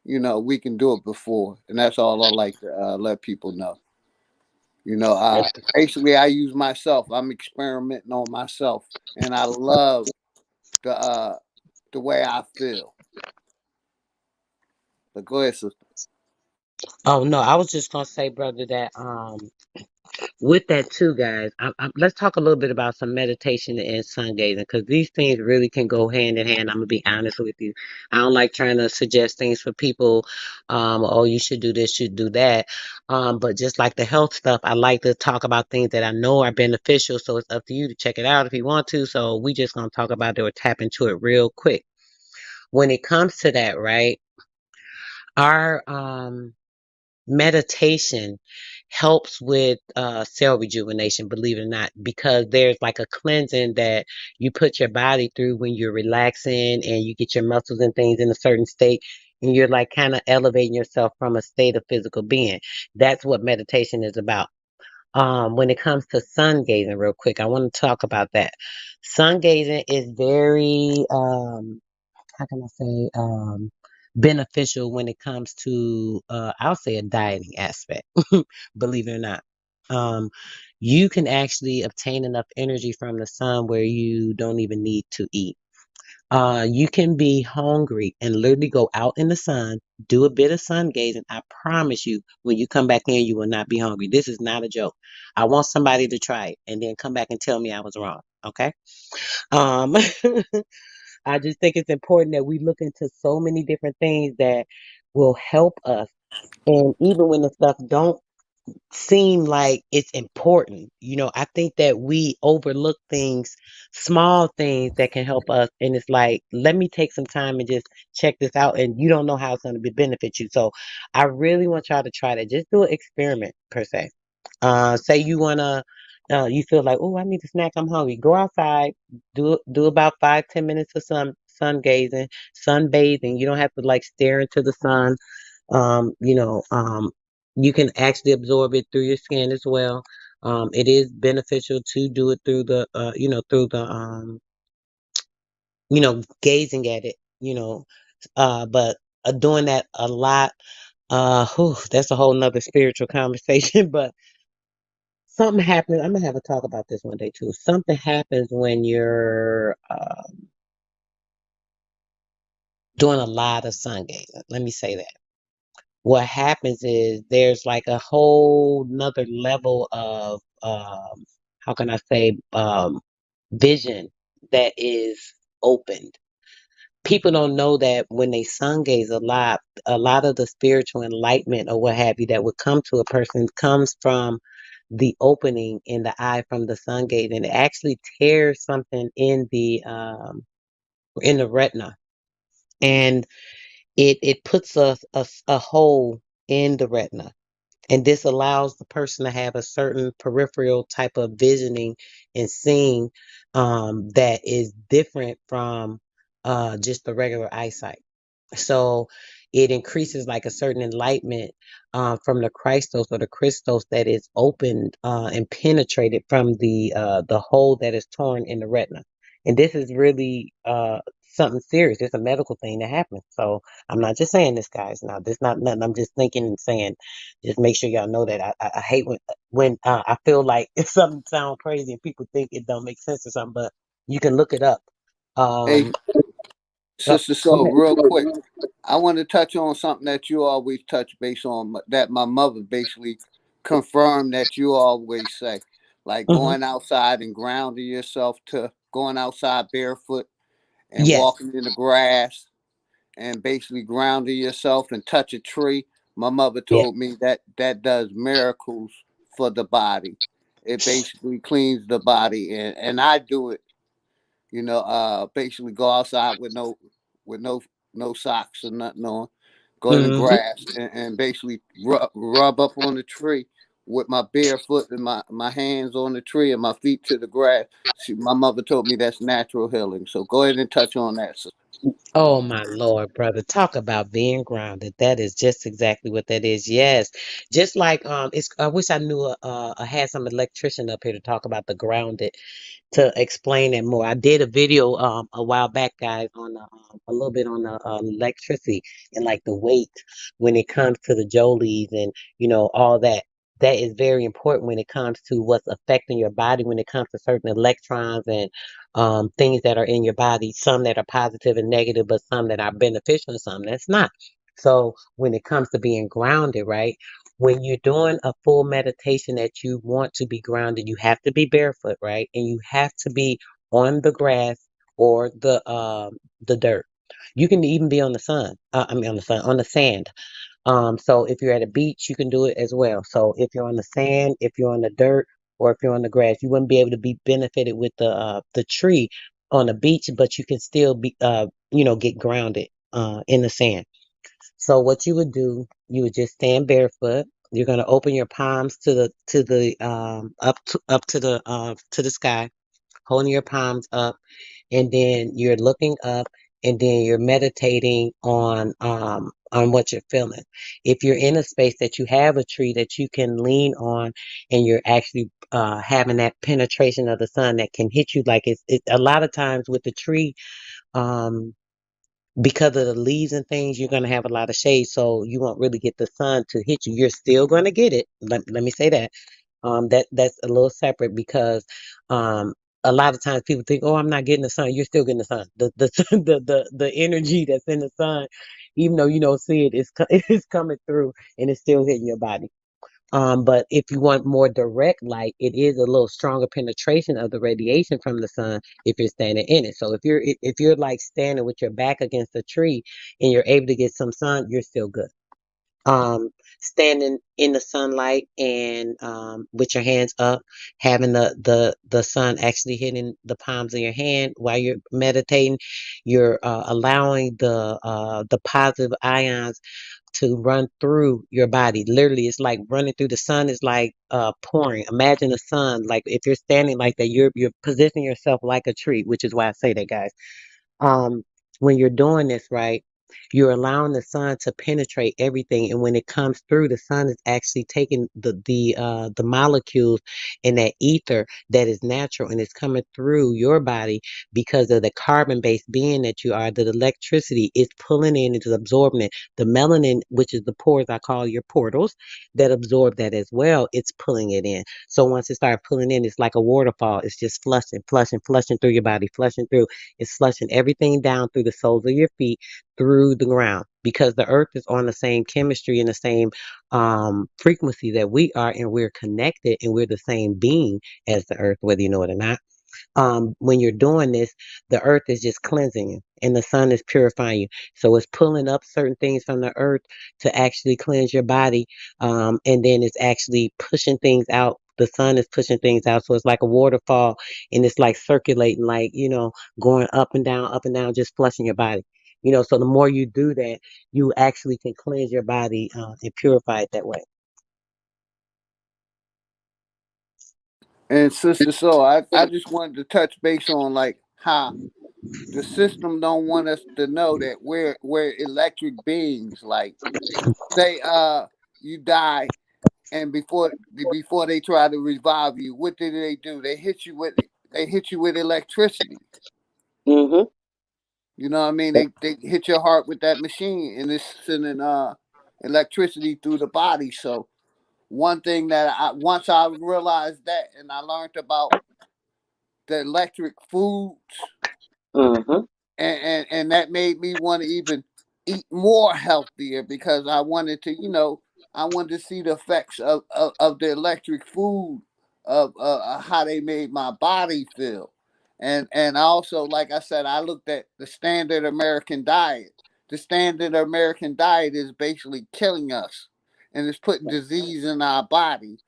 We can do it before, and that's all I like to let people know. That's Basically, I use myself. I'm experimenting on myself, and I love the uh, the way I feel. But go ahead, sister. Oh no, I was just gonna say, brother, that with that too, guys, let's talk a little bit about some meditation and sun gazing, because these things really can go hand in hand. I'm gonna be honest with you. I don't like trying to suggest things for people. Oh, you should do this, should do that. But just like the health stuff, I like to talk about things that I know are beneficial. So it's up to you to check it out if you want to. So we just gonna talk about it or tap into it real quick. When it comes to that, right? Our meditation helps with cell rejuvenation, believe it or not, because there's like a cleansing that you put your body through when you're relaxing and you get your muscles and things in a certain state, and you're like kind of elevating yourself from a state of physical being. That's what meditation is about. When it comes to sun gazing, real quick, I want to talk about that. Sun gazing is very how can I say, beneficial when it comes to, I'll say, a dieting aspect, believe it or not. Um, you can actually obtain enough energy from the sun where you don't even need to eat. You can be hungry and literally go out in the sun, do a bit of sun gazing. I promise you, when you come back in, you will not be hungry. This is not a joke. I want somebody to try it and then come back and tell me I was wrong. Okay. Um, I just think it's important that we look into so many different things that will help us. And even when the stuff don't seem like it's important, I think that we overlook things, small things that can help us. And it's like, let me take some time and just check this out. And you don't know how it's going to benefit you. So I really want y'all to try that. Just do an experiment per se. Say you wanna, you feel like, oh, I need a snack. I'm hungry. Go outside. Do about 5-10 minutes of sun gazing, sunbathing. You don't have to like stare into the sun. Um, you know, um, you can actually absorb it through your skin as well. It is beneficial to do it through gazing at it. But doing that a lot, that's a whole nother spiritual conversation. But something happens. I'm gonna have a talk about this one day too. Something happens when you're doing a lot of sun gazing. Let me say that. What happens is there's like a whole nother level of how can I say vision that is opened. People don't know that when they sun gaze a lot of the spiritual enlightenment or what have you that would come to a person comes from the opening in the eye from the sun gaze, and it actually tears something in the retina, and it puts a hole in the retina. And this allows the person to have a certain peripheral type of visioning and seeing that is different from just the regular eyesight. So it increases like a certain enlightenment from the Christos or the Christos that is opened and penetrated from the hole that is torn in the retina. And this is really something serious. It's a medical thing that happens. So I'm not just saying this, guys. Now, this not nothing. I'm just thinking and saying. Just make sure y'all know that I hate when I feel like if something sounds crazy and people think it don't make sense or something, but you can look it up. Hey, Um, Sister Go Soul, ahead. real quick. I want to touch on something that you always touch base on, that my mother basically confirmed that you always say, like Hmm. going outside and grounding yourself to going outside barefoot and Yes. walking in the grass and basically grounding yourself and touch a tree. My mother Yeah. told me that that does miracles for the body. It basically cleans the body, and I do it. Basically go outside with no socks or nothing on, go in the Hmm. grass and basically rub up on the tree with my bare foot and my hands on the tree and my feet to the grass. My mother told me that's natural healing. So go ahead and touch on that. So, Oh my Lord, brother. Talk about being grounded. That is just exactly what that is. Yes. Just like it's I wish I knew I had some electrician up here to talk about the grounded to explain it more. I did a video a while back, guys, on a little bit on the electricity and like the weight when it comes to the jolies and all that. That is very important when it comes to what's affecting your body when it comes to certain electrons and things that are in your body. Some that are positive and negative, but some that are beneficial and some that's not. So when it comes to being grounded, right? When you're doing a full meditation that you want to be grounded, you have to be barefoot, right? And you have to be on the grass or the dirt. You can even be on the sun. I mean, on the sun, on the sand. So if you're at a beach, you can do it as well. So if you're on the sand, if you're on the dirt, or if you're on the grass, you wouldn't be able to be benefited with the tree on the beach, but you can still be get grounded in the sand. So what you would do, you would just stand barefoot. You're gonna open your palms to the up to the sky, holding your palms up, and then you're looking up, and then you're meditating on what you're feeling. If you're in a space that you have a tree that you can lean on, and you're actually having that penetration of the sun that can hit you, like it a lot of times with the tree. Um, because of the leaves and things, you're going to have a lot of shade, so you won't really get the sun to hit you. You're still going to get it. Let me say that. That's a little separate because a lot of times people think, "Oh, I'm not getting the sun." You're still getting the sun. The the energy that's in the sun, even though you don't see it, it's coming through and it's still hitting your body. But if you want more direct light, it is a little stronger penetration of the radiation from the sun if you're standing in it. So if you're like standing with your back against a tree and you're able to get some sun, you're still good. Um, Standing in the sunlight and with your hands up, having the sun actually hitting the palms of your hand while you're meditating, you're allowing the positive ions to run through your body. Literally, it's like running through the sun is like pouring. Imagine the sun, like if you're standing like that, you're positioning yourself like a tree, which is why I say that, guys. Um, when you're doing this, right? You're allowing the sun to penetrate everything, and when it comes through, the sun is actually taking the molecules in that ether that is natural, and it's coming through your body because of the carbon-based being that you are. The electricity is pulling in, it's absorbing it. The melanin, which is the pores I call your portals, that absorb that as well. It's pulling it in. So once it starts pulling in, it's like a waterfall. It's just flushing, flushing, flushing through your body, flushing through. It's flushing everything down through the soles of your feet, through the ground, because the earth is on the same chemistry and the same frequency that we are, and we're connected, and we're the same being as the earth, whether you know it or not. When you're doing this, the earth is just cleansing you and the sun is purifying you. So it's pulling up certain things from the earth to actually cleanse your body. And then it's actually pushing things out. The sun is pushing things out. So it's like a waterfall, and it's like circulating, like, going up and down, just flushing your body. So the more you do that, you actually can cleanse your body and purify it that way. And Sister So, I just wanted to touch base on like how the system don't want us to know that we're electric beings. Like say you die, and before they try to revive you, what do? They hit you with electricity. Mm-hmm. You know what I mean? They hit your heart with that machine, and it's sending electricity through the body. So one thing that once I realized that, and I learned about the electric foods, Mm-hmm. and that made me want to even eat more healthier because I wanted to, I wanted to see the effects of the electric food of how they made my body feel. And also, like I said, I looked at the standard American diet. The standard American diet is basically killing us, and it's putting disease in our body.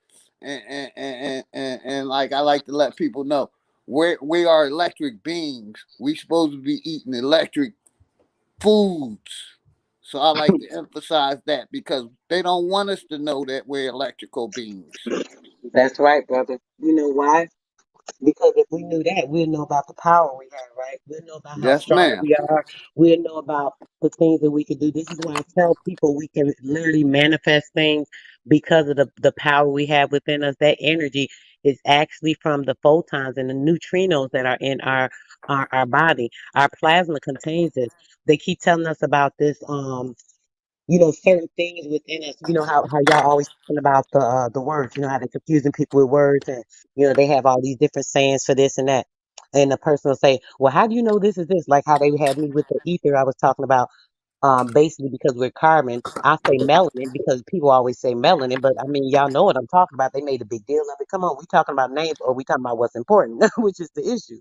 And like I like to let people know, we are electric beings. We supposed to be eating electric foods. So I like to emphasize that because they don't want us to know that we're electrical beings. That's right, brother. You know why? Because if we knew that, we'd know about the power we have, right? We'd know about how Yes, strong ma'am. we are. We'd know about the things that we can do. This is why I tell people we can literally manifest things because of the power we have within us. That energy is actually from the photons and the neutrinos that are in our body. Our plasma contains this. They keep telling us about this. Certain things within us. You know how y'all always talking about the words. You know how they're confusing people with words, and they have all these different sayings for this and that. And the person will say, "Well, how do you know this is this?" Like how they had me with the ether I was talking about. Basically because we're carbon. I say melanin because people always say melanin, but I mean y'all know what I'm talking about. They made a big deal of it. Come on, we talking about names or we talking about what's important, which is the issue.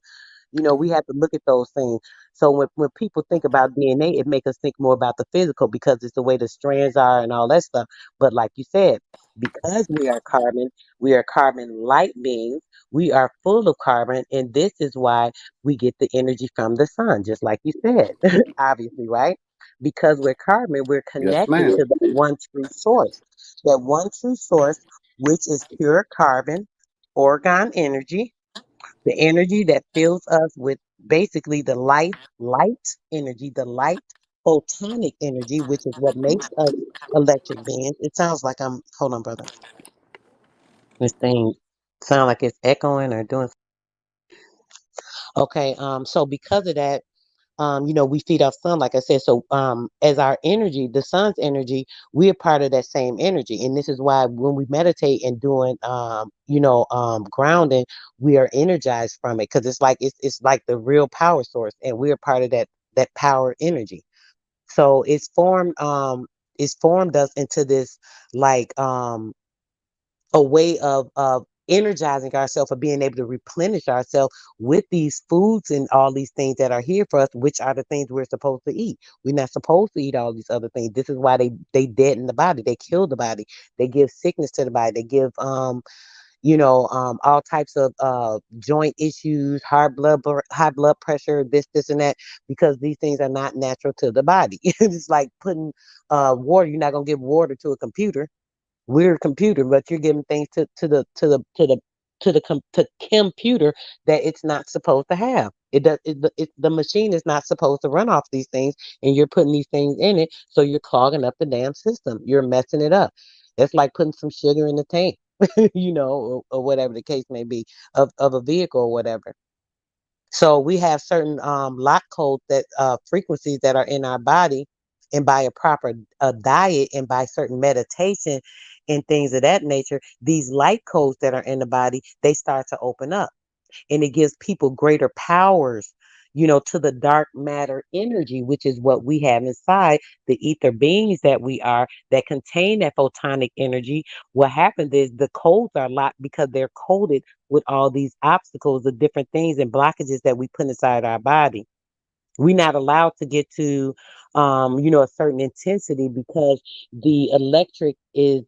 We have to look at those things. So when people think about DNA, it makes us think more about the physical because it's the way the strands are and all that stuff. But like you said, because we are carbon light beings, we are full of carbon, and this is why we get the energy from the sun, just like you said, obviously, right? Because we're carbon, we're Yes, connected ma'am. to that one true source. That one true source, which is pure carbon, orgone energy, the energy that fills us with basically the light energy, the light photonic energy, which is what makes us electric beings. It sounds like hold on, brother. This thing sound like it's echoing or doing. Okay, so because of that, we feed off sun, like I said. So, as our energy, the sun's energy, we are part of that same energy. And this is why when we meditate and doing, grounding, we are energized from it because it's like the real power source, and we're part of that power energy. So it's formed us into this like a way of energizing ourselves, or being able to replenish ourselves with these foods and all these things that are here for us, which are the things we're supposed to eat. We're not supposed to eat all these other things. This is why they deaden the body, they kill the body, they give sickness to the body, they give all types of joint issues, high blood pressure, this and that, because these things are not natural to the body. It's like putting water. You're not gonna give water to a computer. We're a computer, but you're giving things to the computer that it's not supposed to have. The machine is not supposed to run off these things, and you're putting these things in it, so you're clogging up the damn system. You're messing it up. It's like putting some sugar in the tank, or whatever the case may be of a vehicle or whatever. So we have certain lock codes that frequencies that are in our body, and by a proper diet and by certain meditation and things of that nature, these light codes that are in the body, they start to open up, and it gives people greater powers, to the dark matter energy, which is what we have inside, the ether beings that we are that contain that photonic energy. What happens is the codes are locked because they're coded with all these obstacles, the different things and blockages that we put inside our body. We're not allowed to get to a certain intensity because the electric is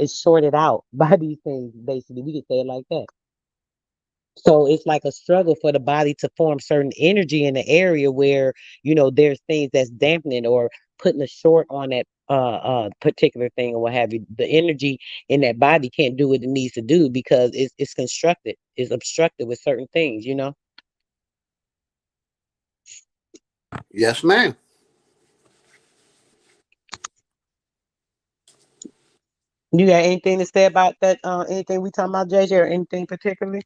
sorted out by these things. Basically, we could say it like that. So it's like a struggle for the body to form certain energy in the area where, there's things that's dampening or putting a short on that particular thing or what have you. The energy in that body can't do what it needs to do because it's constructed, it's obstructed with certain things. Yes, ma'am. You got anything to say about that? Anything we talking about, JJ, or anything particularly?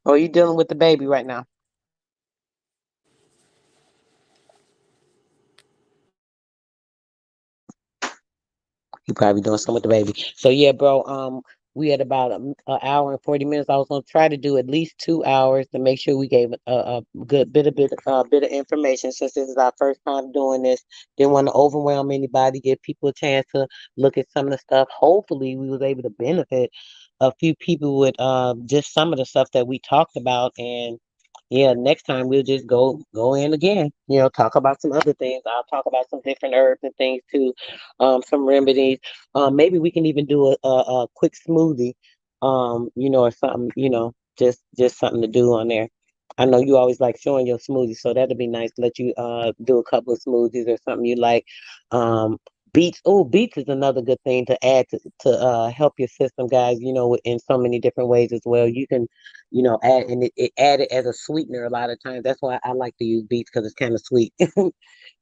Or are you dealing with the baby right now? You probably doing something with the baby. So yeah, bro. We had about an hour and 40 minutes. I was gonna try to do at least 2 hours to make sure we gave a good bit of information. Since this is our first time doing this, didn't want to overwhelm anybody. Give people a chance to look at some of the stuff. Hopefully, we was able to benefit a few people with just some of the stuff that we talked about. And yeah, next time we'll just go in again. Talk about some other things. I'll talk about some different herbs and things too, some remedies. Maybe we can even do a quick smoothie, or something. Just something to do on there. I know you always like showing your smoothies, so that'd be nice. Let you do a couple of smoothies or something you like. Um, Beets. Oh, beets is another good thing to add to help your system, guys. In so many different ways as well. You can add, and it add it as a sweetener a lot of times. That's why I like to use beets because it's kind of sweet. If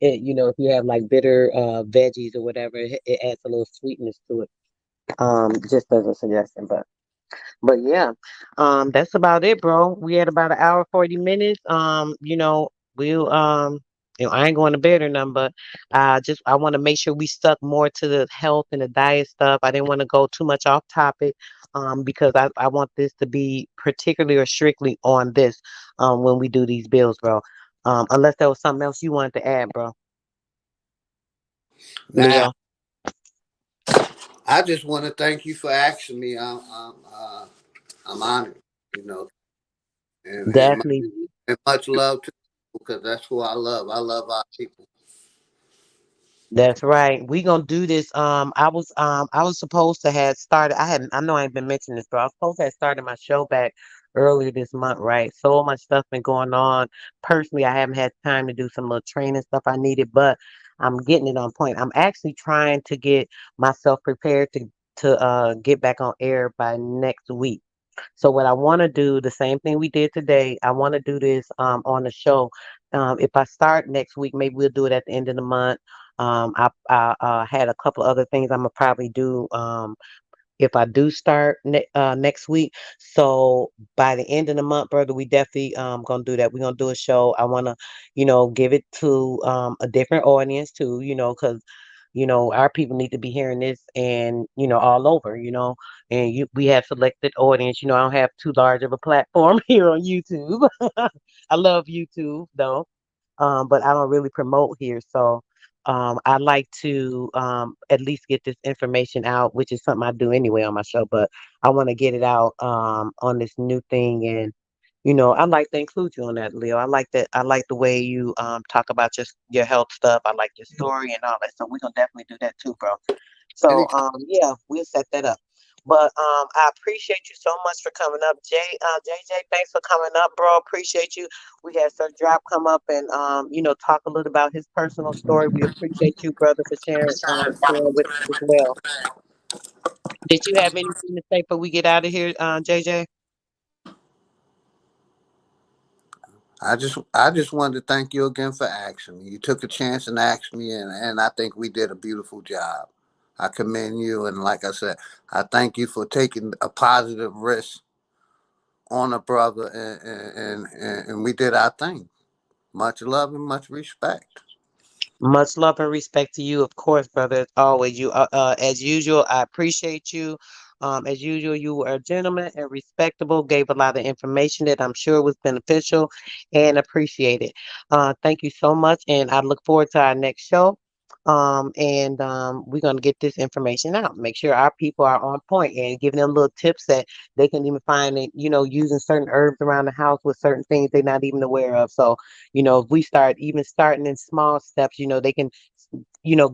you have like bitter veggies or whatever, it adds a little sweetness to it. Just as a suggestion, but yeah, that's about it, bro. We had about an hour 40 minutes. We'll I ain't going to bed or nothing, but I want to make sure we stuck more to the health and the diet stuff. I didn't want to go too much off topic, because I want this to be particularly or strictly on this, when we do these bills, bro. Unless there was something else you wanted to add, bro. Now, Leo, I just want to thank you for asking me. I'm honored, you know, and definitely. and much love to you because that's who I love. I love our people. That's right. We gonna do this. I was supposed to have started. I know I ain't been mentioning this, but I was supposed to have started my show back earlier this month, right? So much stuff been going on. Personally, I haven't had time to do some little training stuff I needed, but I'm getting it on point. I'm actually trying to get myself prepared to get back on air by next week. So what I want to do, the same thing we did today, I want to do this on the show. If I start next week, maybe we'll do it at the end of the month. I had a couple other things I'm gonna probably do if I do start next week. So by the end of the month, brother, we definitely gonna do that. We're gonna do a show. I wanna, give it to a different audience too, because our people need to be hearing this and all over, and we have selected audience. I don't have too large of a platform here on YouTube. I love YouTube though, but I don't really promote here. So I like to at least get this information out, which is something I do anyway on my show. But I want to get it out on this new thing, and I like to include you on that, Leo. I like that. I like the way you talk about your health stuff. I like your story and all that. So we're gonna definitely do that too, bro. So Anytime. yeah, we'll set that up. But I appreciate you so much for coming up, JJ. Thanks for coming up, bro. Appreciate you. We had Sir Drop come up and talk a little about his personal story. We appreciate you, brother, for sharing with us as well. Did you have anything to say before we get out of here, JJ? I just wanted to thank you again for asking me. You took a chance and asked me, and I think we did a beautiful job. I commend you, and like I said, I thank you for taking a positive risk on a brother, and we did our thing. Much love and much respect. Much love and respect to you, of course, brother. As always, as usual, I appreciate you. As usual, you were a gentleman and respectable. Gave a lot of information that I'm sure was beneficial and appreciated. Thank you so much, and I look forward to our next show. And we're gonna get this information out. Make sure our people are on point and giving them little tips that they can even find it, using certain herbs around the house with certain things they're not even aware of. So if we start even starting in small steps, they can,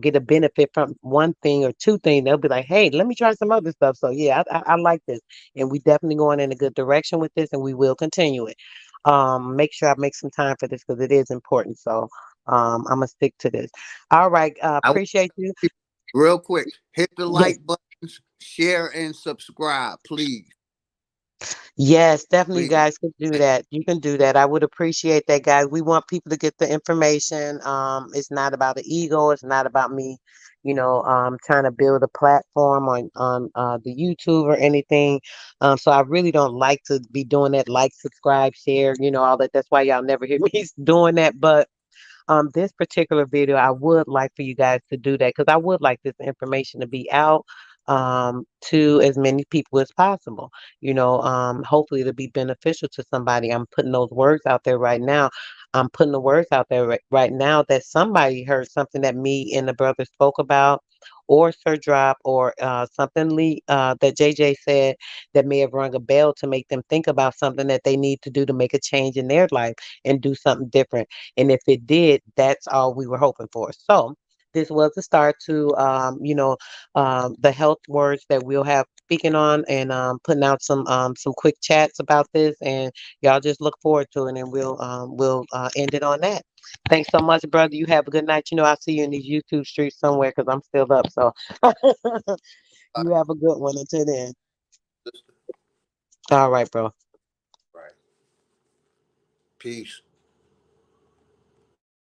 get a benefit from one thing or two things. They'll be like, hey, let me try some other stuff. So yeah, I like this. And we definitely going in a good direction with this and we will continue it. Make sure I make some time for this because it is important. So I'm gonna stick to this. All right. I want Appreciate you. you- Real quick, hit the Yes. like buttons, share and subscribe, please, Yes, definitely, please. guys, can do that. You can do that. I would appreciate that, guys. We want people to get the information. It's not about the ego. It's not about me, trying to build a platform on the YouTube or anything. So I really don't like to be doing that. Like, subscribe, share, all that. That's why y'all never hear me doing that. But this particular video, I would like for you guys to do that because I would like this information to be out to as many people as possible. Hopefully it'll be beneficial to somebody. I'm putting those words out there right now. I'm putting the words out there right now that somebody heard something that me and the brother spoke about, or Sir Drop, or something Lee that JJ said that may have rung a bell to make them think about something that they need to do to make a change in their life and do something different. And if it did, that's all we were hoping for. So this was the start to, the health words that we'll have speaking on and putting out some quick chats about this. And y'all just look forward to it, and we'll end it on that. Thanks so much, brother. You have a good night. I'll see you in these YouTube streets somewhere because I'm still up. So Uh, you have a good one until then. sister. All right, bro. Right. Peace.